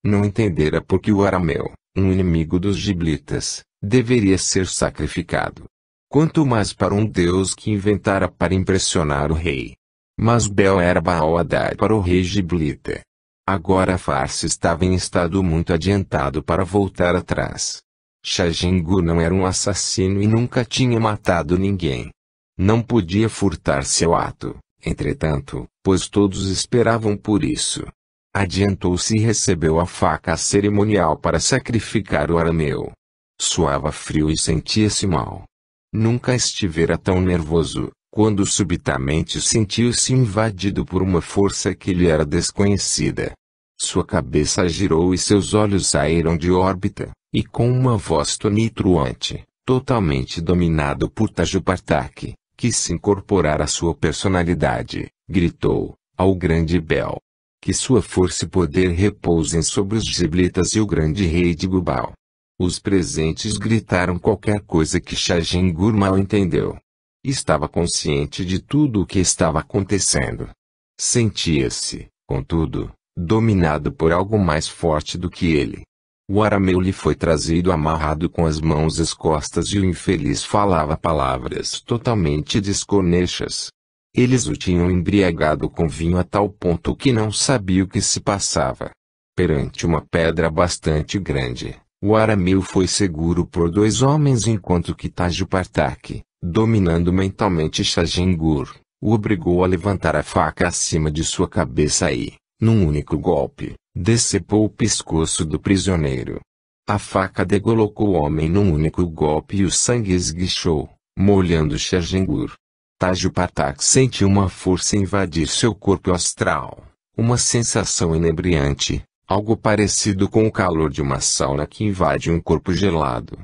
Speaker 1: Não entendera por que o arameu, um inimigo dos giblitas, deveria ser sacrificado. Quanto mais para um deus que inventara para impressionar o rei. Mas Bel era Baal-Hadad para o rei giblita. Agora a farsa estava em estado muito adiantado para voltar atrás. Shajengur não era um assassino e nunca tinha matado ninguém. Não podia furtar-se ao ato, entretanto, pois todos esperavam por isso. Adiantou-se e recebeu a faca cerimonial para sacrificar o arameu. Suava frio e sentia-se mal. Nunca estivera tão nervoso, quando subitamente sentiu-se invadido por uma força que lhe era desconhecida. Sua cabeça girou e seus olhos saíram de órbita, e com uma voz tonitruante, totalmente dominado por Tajupartak, que se incorporara à sua personalidade, gritou, ao grande Bel. Que sua força e poder repousem sobre os giblitas e o grande rei de Gubal. Os presentes gritaram qualquer coisa que Shajengur mal entendeu. Estava consciente de tudo o que estava acontecendo. Sentia-se, contudo, dominado por algo mais forte do que ele. O arameu lhe foi trazido amarrado com as mãos às costas e o infeliz falava palavras totalmente desconexas. Eles o tinham embriagado com vinho a tal ponto que não sabia o que se passava. Perante uma pedra bastante grande, o arameu foi seguro por dois homens enquanto que Tajupartak, dominando mentalmente Shajengur, o obrigou a levantar a faca acima de sua cabeça e, num único golpe, decepou o pescoço do prisioneiro. A faca degolocou o homem num único golpe e o sangue esguichou, molhando Shajengur. Tajupartak sentiu uma força invadir seu corpo astral, uma sensação inebriante, algo parecido com o calor de uma sauna que invade um corpo gelado.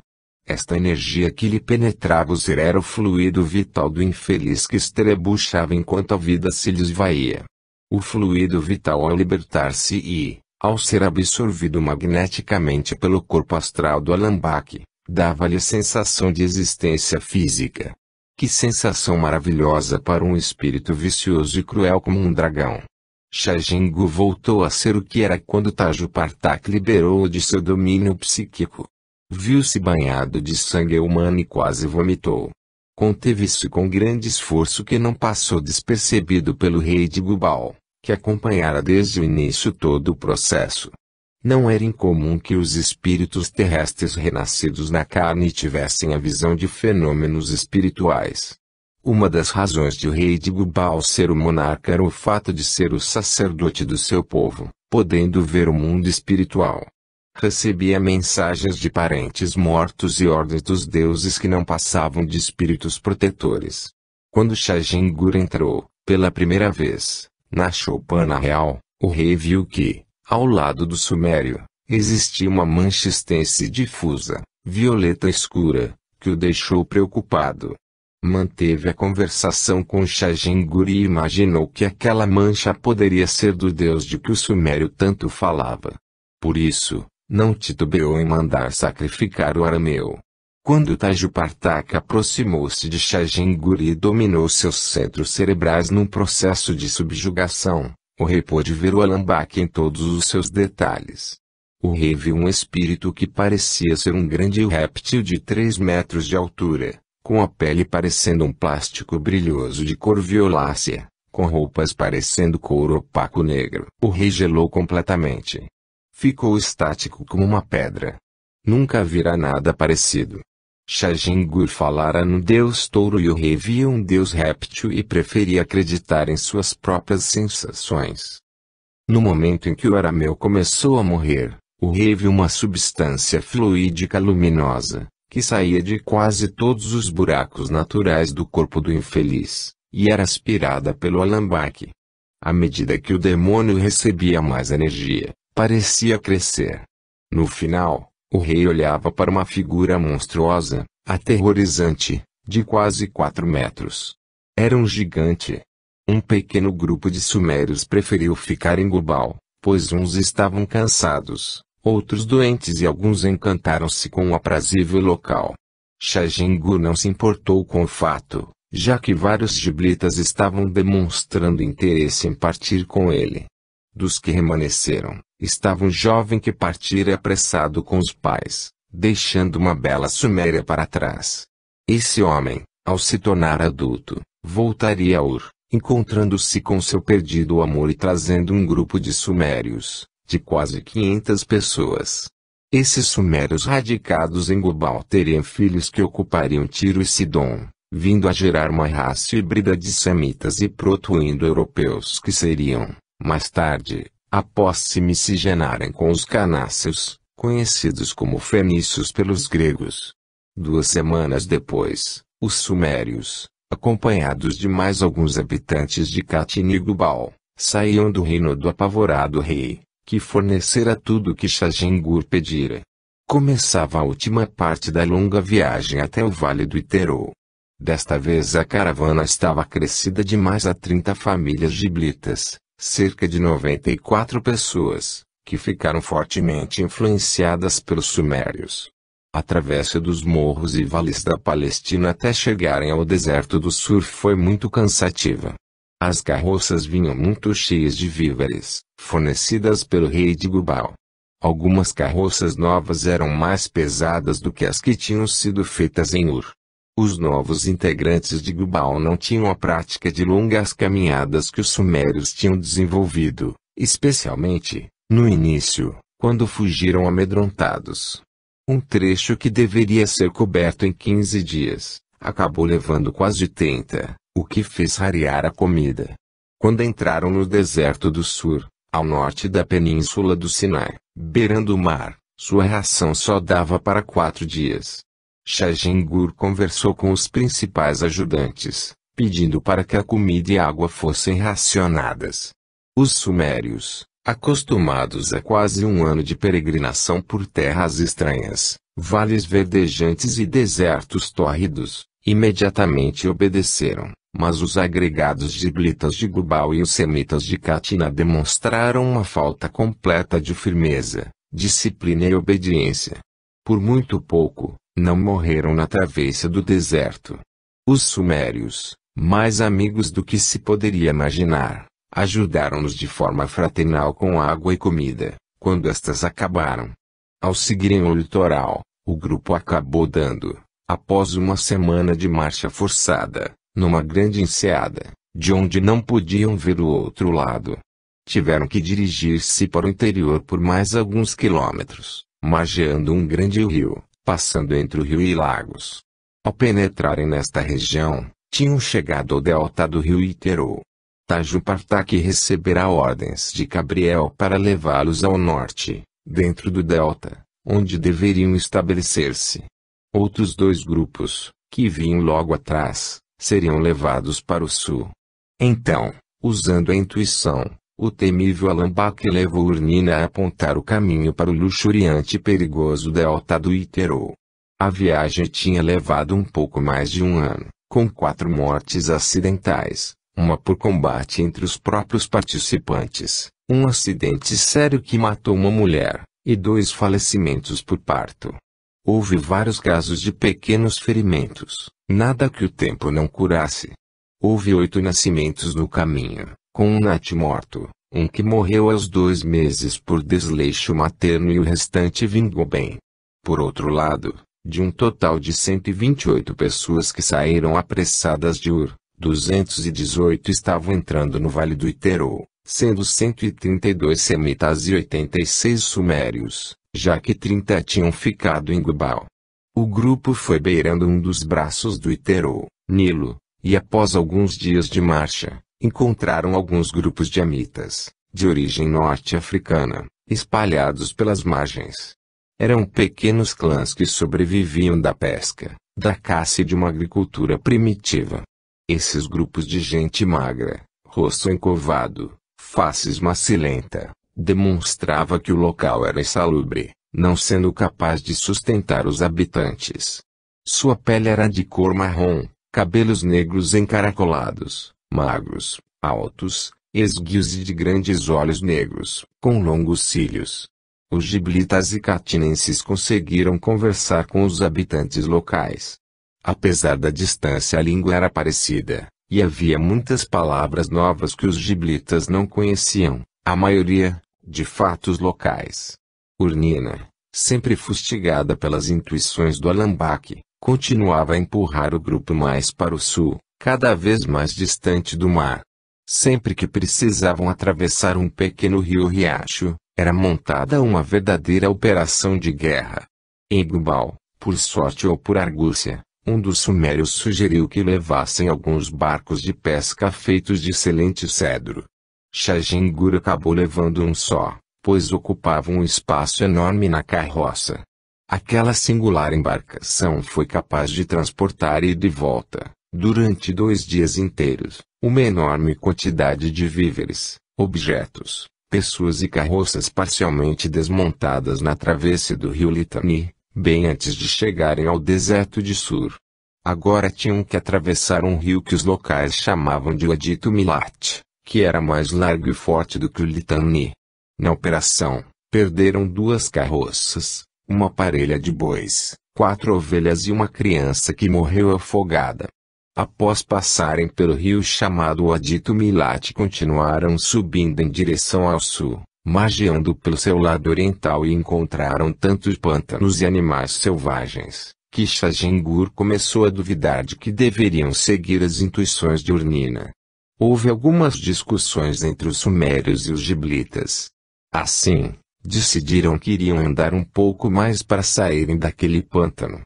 Speaker 1: Esta energia que lhe penetrava o ser era o fluido vital do infeliz que estrebuchava enquanto a vida se lhe esvaía. O fluido vital ao libertar-se e, ao ser absorvido magneticamente pelo corpo astral do Alambaque, dava-lhe a sensação de existência física. Que sensação maravilhosa para um espírito vicioso e cruel como um dragão. Shajengur voltou a ser o que era quando Tajupartak liberou-o de seu domínio psíquico. Viu-se banhado de sangue humano e quase vomitou. Conteve-se com grande esforço que não passou despercebido pelo rei de Gubal, que acompanhara desde o início todo o processo. Não era incomum que os espíritos terrestres renascidos na carne tivessem a visão de fenômenos espirituais. Uma das razões de o rei de Gubal ser o monarca era o fato de ser o sacerdote do seu povo, podendo ver o mundo espiritual. Recebia mensagens de parentes mortos e ordens dos deuses que não passavam de espíritos protetores. Quando Shah Jingur entrou, pela primeira vez, na choupana real, o rei viu que, ao lado do sumério, existia uma mancha extensa e difusa, violeta escura, que o deixou preocupado. Manteve a conversação com Shah Jingur e imaginou que aquela mancha poderia ser do deus de que o sumério tanto falava. Por isso, não titubeou em mandar sacrificar o arameu. Quando Tajupartak aproximou-se de Shah Jingur e dominou seus centros cerebrais num processo de subjugação, o rei pôde ver o alambaque em todos os seus detalhes. O rei viu um espírito que parecia ser um grande réptil de 3 metros de altura, com a pele parecendo um plástico brilhoso de cor violácea, com roupas parecendo couro opaco negro. O rei gelou completamente. Ficou estático como uma pedra. Nunca vira nada parecido. Shah Jingur falara no deus touro e o rei via um deus réptil e preferia acreditar em suas próprias sensações. No momento em que o arameu começou a morrer, o rei viu uma substância fluídica luminosa, que saía de quase todos os buracos naturais do corpo do infeliz, e era aspirada pelo alambaque. À medida que o demônio recebia mais energia, parecia crescer. No final, o rei olhava para uma figura monstruosa, aterrorizante, de quase 4 metros. Era um gigante. Um pequeno grupo de sumérios preferiu ficar em Gubal, pois uns estavam cansados, outros doentes e alguns encantaram-se com o aprazível local. Shah Jingur não se importou com o fato, já que vários giblitas estavam demonstrando interesse em partir com ele. Dos que remanesceram, estava um jovem que partira apressado com os pais, deixando uma bela suméria para trás. Esse homem, ao se tornar adulto, voltaria a Ur, encontrando-se com seu perdido amor e trazendo um grupo de sumérios, de quase 500 pessoas. Esses sumérios radicados em Gubal teriam filhos que ocupariam Tiro e Sidom, vindo a gerar uma raça híbrida de semitas e proto-indo-europeus que seriam, mais tarde, após se miscigenarem com os canáceos, conhecidos como fenícios pelos gregos. 2 semanas depois, os sumérios, acompanhados de mais alguns habitantes de Katin e Gubal, saíam do reino do apavorado rei, que fornecera tudo o que Shah Jingur pedira. Começava a última parte da longa viagem até o Vale do Iterô. Desta vez a caravana estava acrescida de mais a 30 famílias giblitas, cerca de 94 pessoas, que ficaram fortemente influenciadas pelos sumérios. A travessa dos morros e vales da Palestina até chegarem ao deserto do Sur foi muito cansativa. As carroças vinham muito cheias de víveres, fornecidas pelo rei de Gubal. Algumas carroças novas eram mais pesadas do que as que tinham sido feitas em Ur. Os novos integrantes de Gubal não tinham a prática de longas caminhadas que os sumérios tinham desenvolvido, especialmente, no início, quando fugiram amedrontados. Um trecho que deveria ser coberto em 15 dias, acabou levando quase 30, o que fez rarear a comida. Quando entraram no deserto do Sur, ao norte da península do Sinai, beirando o mar, sua ração só dava para 4 dias. Shah Jingur conversou com os principais ajudantes, pedindo para que a comida e água fossem racionadas. Os sumérios, acostumados a quase 1 ano de peregrinação por terras estranhas, vales verdejantes e desertos tórridos, imediatamente obedeceram, mas os agregados giblitas de Gubal e os semitas de Katina demonstraram uma falta completa de firmeza, disciplina e obediência. Por muito pouco, não morreram na travessia do deserto. Os sumérios, mais amigos do que se poderia imaginar, ajudaram-nos de forma fraternal com água e comida, quando estas acabaram. Ao seguirem o litoral, o grupo acabou dando, Após uma semana de marcha forçada, numa grande enseada, de onde não podiam ver o outro lado, tiveram que dirigir-se para o interior por mais alguns quilômetros, margeando um grande rio, passando entre o rio e lagos. Ao penetrarem nesta região, tinham chegado ao delta do rio Iterô. Taju Partak receberá ordens de Gabriel para levá-los ao norte, dentro do delta, onde deveriam estabelecer-se. Outros dois grupos, que vinham logo atrás, seriam levados para o sul. Então, usando a intuição, o temível Alambak levou Urnina a apontar o caminho para o luxuriante e perigoso delta do Iterô. A viagem tinha levado um pouco mais de um ano, com 4 mortes acidentais, uma por combate entre os próprios participantes, um acidente sério que matou uma mulher, e 2 falecimentos por parto. Houve vários casos de pequenos ferimentos, nada que o tempo não curasse. Houve 8 nascimentos no caminho, com um natimorto, um que morreu aos 2 meses por desleixo materno e o restante vingou bem. Por outro lado, de um total de 128 pessoas que saíram apressadas de Ur, 218 estavam entrando no Vale do Iterô, sendo 132 semitas e 86 sumérios, já que 30 tinham ficado em Gubal. O grupo foi beirando um dos braços do Iterô, Nilo, e após alguns dias de marcha, encontraram alguns grupos de amitas, de origem norte-africana, espalhados pelas margens. Eram pequenos clãs que sobreviviam da pesca, da caça e de uma agricultura primitiva. Esses grupos de gente magra, rosto encovado, faces macilenta, demonstrava que o local era insalubre, não sendo capaz de sustentar os habitantes. Sua pele era de cor marrom, cabelos negros encaracolados, magros, altos, esguios e de grandes olhos negros, com longos cílios. Os giblitas e catinenses conseguiram conversar com os habitantes locais. Apesar da distância, a língua era parecida, e havia muitas palavras novas que os giblitas não conheciam, a maioria, de fatos locais. Urnina, sempre fustigada pelas intuições do Alambak, continuava a empurrar o grupo mais para o sul, cada vez mais distante do mar. Sempre que precisavam atravessar um pequeno rio ou riacho, era montada uma verdadeira operação de guerra. Em Gubal, por sorte ou por argúcia, um dos sumérios sugeriu que levassem alguns barcos de pesca feitos de excelente cedro. Shajengur acabou levando um só, pois ocupava um espaço enorme na carroça. Aquela singular embarcação foi capaz de transportar ida e volta, durante 2 dias inteiros, uma enorme quantidade de víveres, objetos, pessoas e carroças parcialmente desmontadas na travessia do rio Litani, bem antes de chegarem ao deserto de Sur. Agora tinham que atravessar um rio que os locais chamavam de Wadi Milat, que era mais largo e forte do que o Litani. Na operação, perderam 2 carroças, uma parelha de bois, 4 ovelhas e uma criança que morreu afogada. Após passarem pelo rio chamado Wadi Milat, continuaram subindo em direção ao sul, margeando pelo seu lado oriental e encontraram tantos pântanos e animais selvagens, que Shajengur começou a duvidar de que deveriam seguir as intuições de Urnina. Houve algumas discussões entre os sumérios e os giblitas. Assim, decidiram que iriam andar um pouco mais para saírem daquele pântano.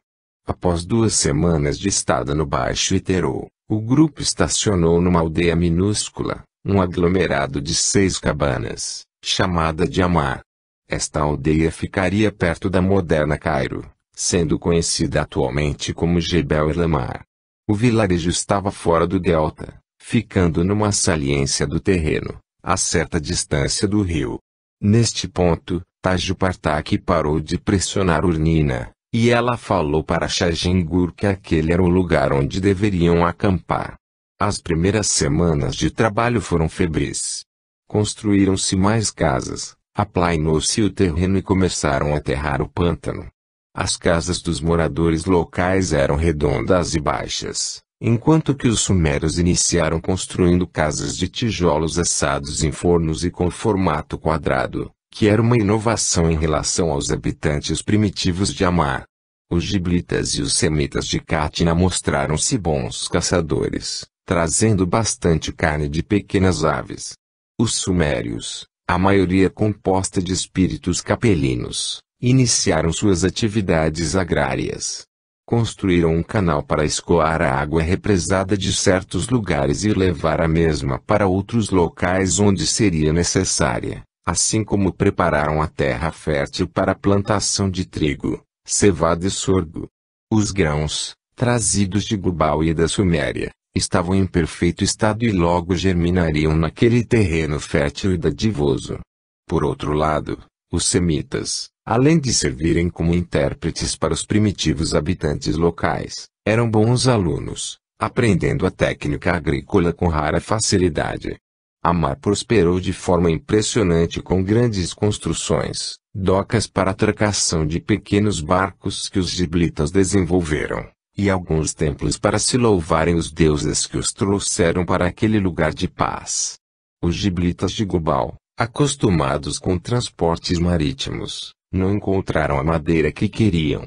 Speaker 1: Após 2 semanas de estada no Baixo Iterô, o grupo estacionou numa aldeia minúscula, um aglomerado de 6 cabanas, chamada de Amar. Esta aldeia ficaria perto da moderna Cairo, sendo conhecida atualmente como Jebel el-Lamar. O vilarejo estava fora do delta, ficando numa saliência do terreno, a certa distância do rio. Neste ponto, Taju Partak parou de pressionar Urnina, e ela falou para Shajengur que aquele era o lugar onde deveriam acampar. As primeiras semanas de trabalho foram febris. Construíram-se mais casas, aplainou-se o terreno e começaram a aterrar o pântano. As casas dos moradores locais eram redondas e baixas, enquanto que os sumérios iniciaram construindo casas de tijolos assados em fornos e com formato quadrado, que era uma inovação em relação aos habitantes primitivos de Amar. Os giblitas e os semitas de Cátina mostraram-se bons caçadores, trazendo bastante carne de pequenas aves. Os sumérios, a maioria composta de espíritos capelinos, iniciaram suas atividades agrárias. Construíram um canal para escoar a água represada de certos lugares e levar a mesma para outros locais onde seria necessária, assim como prepararam a terra fértil para a plantação de trigo, cevada e sorgo. Os grãos, trazidos de Gubal e da Suméria, estavam em perfeito estado e logo germinariam naquele terreno fértil e dadivoso. Por outro lado, os semitas, além de servirem como intérpretes para os primitivos habitantes locais, eram bons alunos, aprendendo a técnica agrícola com rara facilidade. Amar prosperou de forma impressionante com grandes construções, docas para atracação de pequenos barcos que os giblitas desenvolveram, e alguns templos para se louvarem os deuses que os trouxeram para aquele lugar de paz. Os giblitas de Gubal, acostumados com transportes marítimos, não encontraram a madeira que queriam.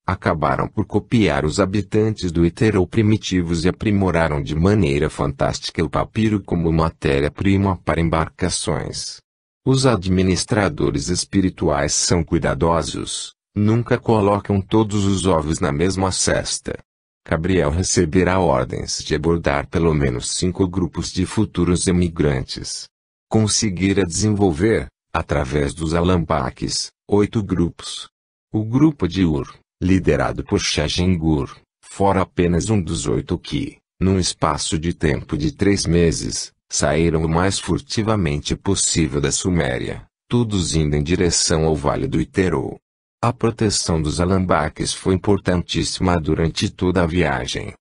Speaker 1: Acabaram por copiar os habitantes do Iterou primitivos e aprimoraram de maneira fantástica o papiro como matéria-prima para embarcações. Os administradores espirituais são cuidadosos, nunca colocam todos os ovos na mesma cesta. Gabriel receberá ordens de abordar pelo menos 5 grupos de futuros emigrantes. Conseguira desenvolver, através dos alambaques, 8 grupos. O grupo de Ur, liderado por Shajengur, fora apenas um dos 8 que, num espaço de tempo de 3 meses, saíram o mais furtivamente possível da Suméria, todos indo em direção ao Vale do Iterou. A proteção dos alambaques foi importantíssima durante toda a viagem.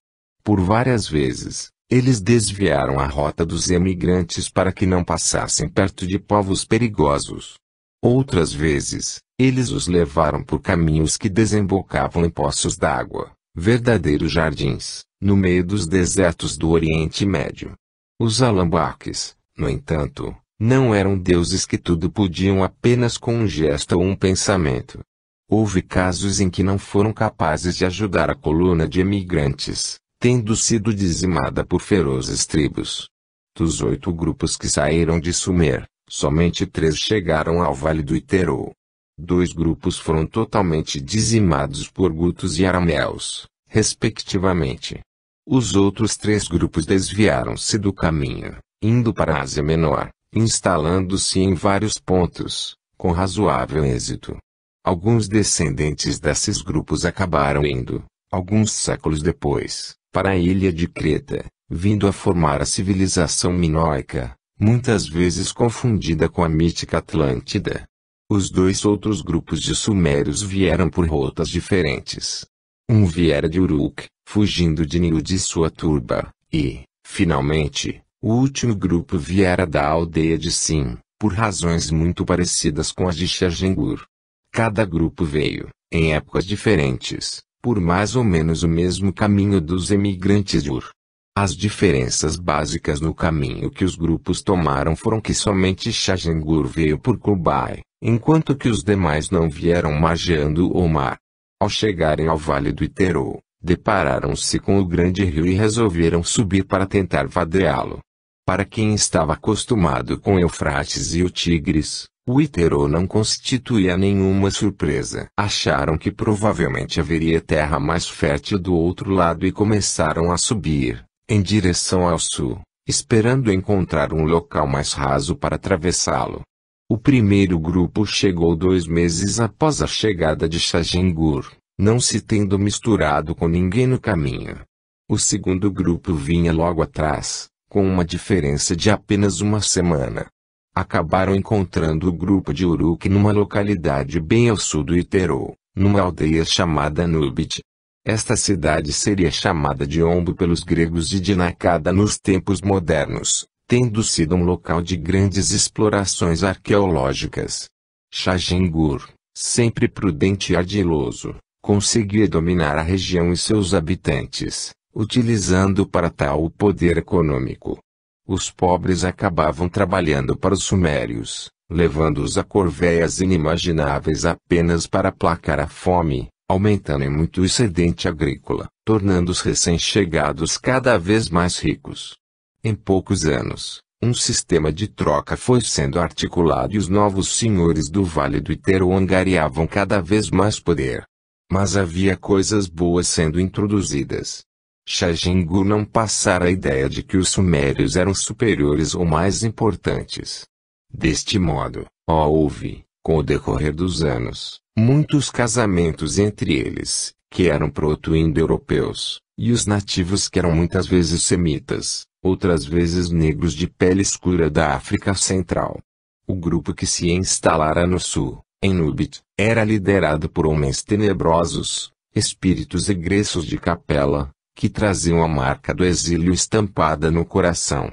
Speaker 1: Por várias vezes, eles desviaram a rota dos emigrantes para que não passassem perto de povos perigosos. Outras vezes, eles os levaram por caminhos que desembocavam em poços d'água, verdadeiros jardins, no meio dos desertos do Oriente Médio. Os alambaques, no entanto, não eram deuses que tudo podiam apenas com um gesto ou um pensamento. Houve casos em que não foram capazes de ajudar a coluna de emigrantes, tendo sido dizimada por ferozes tribos. Dos 8 grupos que saíram de Sumer, somente 3 chegaram ao Vale do Iterou. 2 grupos foram totalmente dizimados por gutos e arameus, respectivamente. Os outros 3 grupos desviaram-se do caminho, indo para a Ásia Menor, instalando-se em vários pontos, com razoável êxito. Alguns descendentes desses grupos acabaram indo, alguns séculos depois, para a ilha de Creta, vindo a formar a civilização minoica, muitas vezes confundida com a mítica Atlântida. Os 2 outros grupos de sumérios vieram por rotas diferentes. Um viera de Uruk, fugindo de Niud e sua turba, e, finalmente, o último grupo viera da aldeia de Sim, por razões muito parecidas com as de Shajengur. Cada grupo veio, em épocas diferentes, por mais ou menos o mesmo caminho dos emigrantes de Ur. As diferenças básicas no caminho que os grupos tomaram foram que somente Shajengur veio por Kubai, enquanto que os demais não vieram margeando o mar. Ao chegarem ao Vale do Iterou, depararam-se com o grande rio e resolveram subir para tentar vadeá-lo. Para quem estava acostumado com Eufrates e o Tigres, o Iterou não constituía nenhuma surpresa. Acharam que provavelmente haveria terra mais fértil do outro lado e começaram a subir, em direção ao sul, esperando encontrar um local mais raso para atravessá-lo. O primeiro grupo chegou 2 meses após a chegada de Shajengur, não se tendo misturado com ninguém no caminho. O segundo grupo vinha logo atrás, com uma diferença de apenas uma semana. Acabaram encontrando o grupo de Uruk numa localidade bem ao sul do Iterou, numa aldeia chamada Nubit. Esta cidade seria chamada de Ombo pelos gregos e de Nakada nos tempos modernos, tendo sido um local de grandes explorações arqueológicas. Shajengur, sempre prudente e ardiloso, conseguia dominar a região e seus habitantes, utilizando para tal o poder econômico. Os pobres acabavam trabalhando para os sumérios, levando-os a corveias inimagináveis apenas para aplacar a fome, aumentando em muito o excedente agrícola, tornando os recém-chegados cada vez mais ricos. Em poucos anos, um sistema de troca foi sendo articulado e os novos senhores do Vale do Iteru angariavam cada vez mais poder. Mas havia coisas boas sendo introduzidas. Shajengu não passara a ideia de que os sumérios eram superiores ou mais importantes. Deste modo, houve, com o decorrer dos anos, muitos casamentos entre eles, que eram proto-indo-europeus, e os nativos que eram muitas vezes semitas, outras vezes negros de pele escura da África Central. O grupo que se instalara no sul, em Nubit, era liderado por homens tenebrosos, espíritos egressos de capela, que traziam a marca do exílio estampada no coração.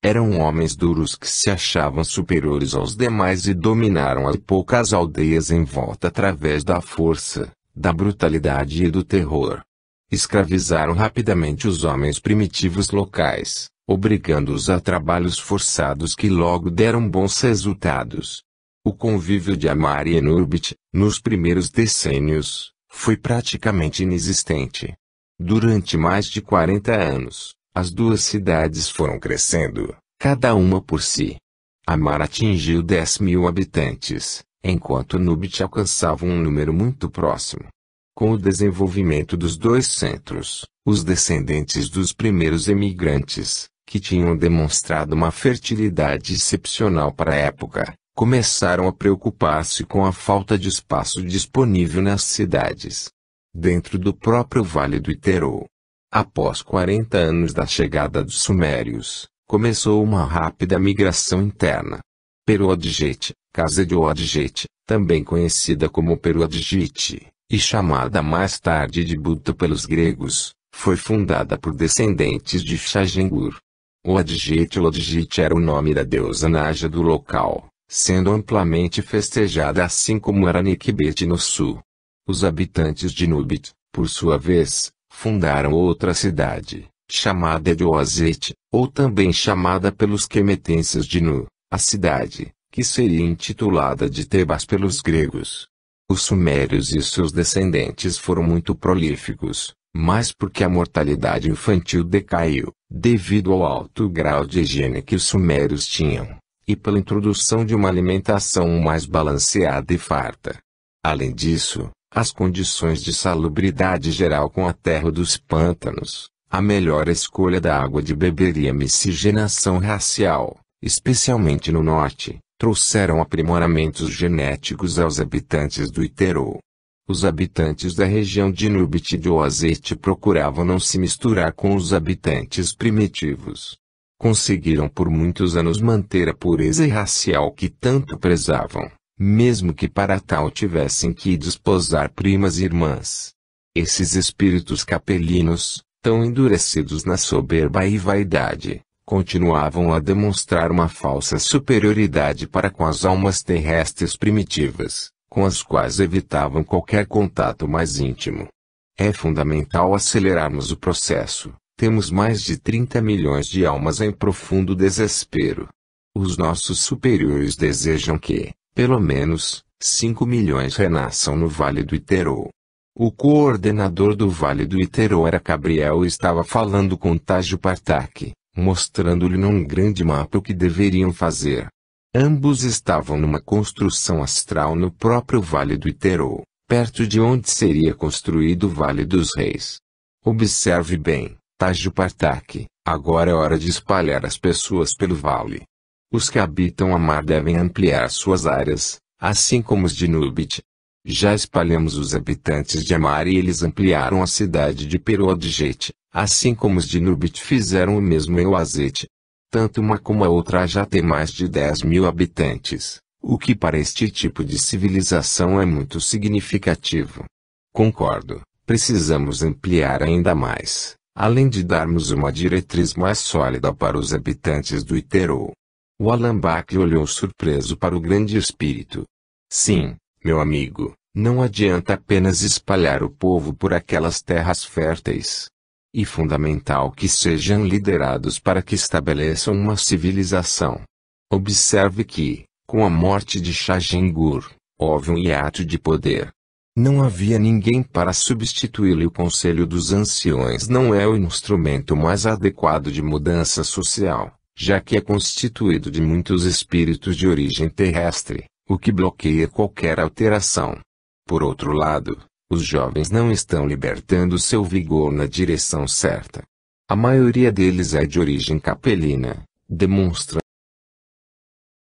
Speaker 1: Eram homens duros que se achavam superiores aos demais e dominaram as poucas aldeias em volta através da força, da brutalidade e do terror. Escravizaram rapidamente os homens primitivos locais, obrigando-os a trabalhos forçados que logo deram bons resultados. O convívio de Amari e Nubit, nos primeiros decênios, foi praticamente inexistente. Durante mais de 40 anos, as duas cidades foram crescendo, cada uma por si. Amar atingiu 10.000 habitantes, enquanto Nubit alcançava um número muito próximo. Com o desenvolvimento dos dois centros, os descendentes dos primeiros emigrantes, que tinham demonstrado uma fertilidade excepcional para a época, começaram a preocupar-se com a falta de espaço disponível nas cidades. Dentro do próprio Vale do Iteru, após 40 anos da chegada dos sumérios, começou uma rápida migração interna. Peruodjete, casa de Odjete, também conhecida como Peruodjete, e chamada mais tarde de Buto pelos gregos, foi fundada por descendentes de Shajengur. Odjete ou Odjete era o nome da deusa Naja do local, sendo amplamente festejada assim como era Nikbet no sul. Os habitantes de Nubit, por sua vez, fundaram outra cidade, chamada de Oazete, ou também chamada pelos quemetenses de Nu, a cidade, que seria intitulada de Tebas pelos gregos. Os sumérios e seus descendentes foram muito prolíficos, mas porque a mortalidade infantil decaiu, devido ao alto grau de higiene que os sumérios tinham, e pela introdução de uma alimentação mais balanceada e farta. Além disso, as condições de salubridade geral com a terra dos pântanos, a melhor escolha da água de beber e a miscigenação racial, especialmente no norte, trouxeram aprimoramentos genéticos aos habitantes do Iteru. Os habitantes da região de Nubit e de Oazete procuravam não se misturar com os habitantes primitivos. Conseguiram por muitos anos manter a pureza racial que tanto prezavam, mesmo que para tal tivessem que desposar primas e irmãs. Esses espíritos capelinos, tão endurecidos na soberba e vaidade, continuavam a demonstrar uma falsa superioridade para com as almas terrestres primitivas, com as quais evitavam qualquer contato mais íntimo. É fundamental acelerarmos o processo. Temos mais de 30 milhões de almas em profundo desespero. Os nossos superiores desejam que, pelo menos, 5 milhões renasçam no Vale do Iteru. O coordenador do Vale do Iteru era Gabriel e estava falando com Tajo Partak, mostrando-lhe num grande mapa o que deveriam fazer. Ambos estavam numa construção astral no próprio Vale do Iteru, perto de onde seria construído o Vale dos Reis. Observe bem, Tajo Partak, agora é hora de espalhar as pessoas pelo vale. Os que habitam a mar devem ampliar suas áreas, assim como os de Nubit. Já espalhamos os habitantes de Amar e eles ampliaram a cidade de Perodjete, assim como os de Nubit fizeram o mesmo em Oazete. Tanto uma como a outra já tem mais de 10.000 habitantes, o que para este tipo de civilização é muito significativo. Concordo, precisamos ampliar ainda mais, além de darmos uma diretriz mais sólida para os habitantes do Iteru. O Alambak olhou surpreso para o grande espírito. Sim, meu amigo, não adianta apenas espalhar o povo por aquelas terras férteis. É fundamental que sejam liderados para que estabeleçam uma civilização. Observe que, com a morte de Shajengur, houve um hiato de poder. Não havia ninguém para substituí-lo e o Conselho dos Anciões não é o instrumento mais adequado de mudança social, já que é constituído de muitos espíritos de origem terrestre, o que bloqueia qualquer alteração. Por outro lado, os jovens não estão libertando seu vigor na direção certa. A maioria deles é de origem capelina, demonstra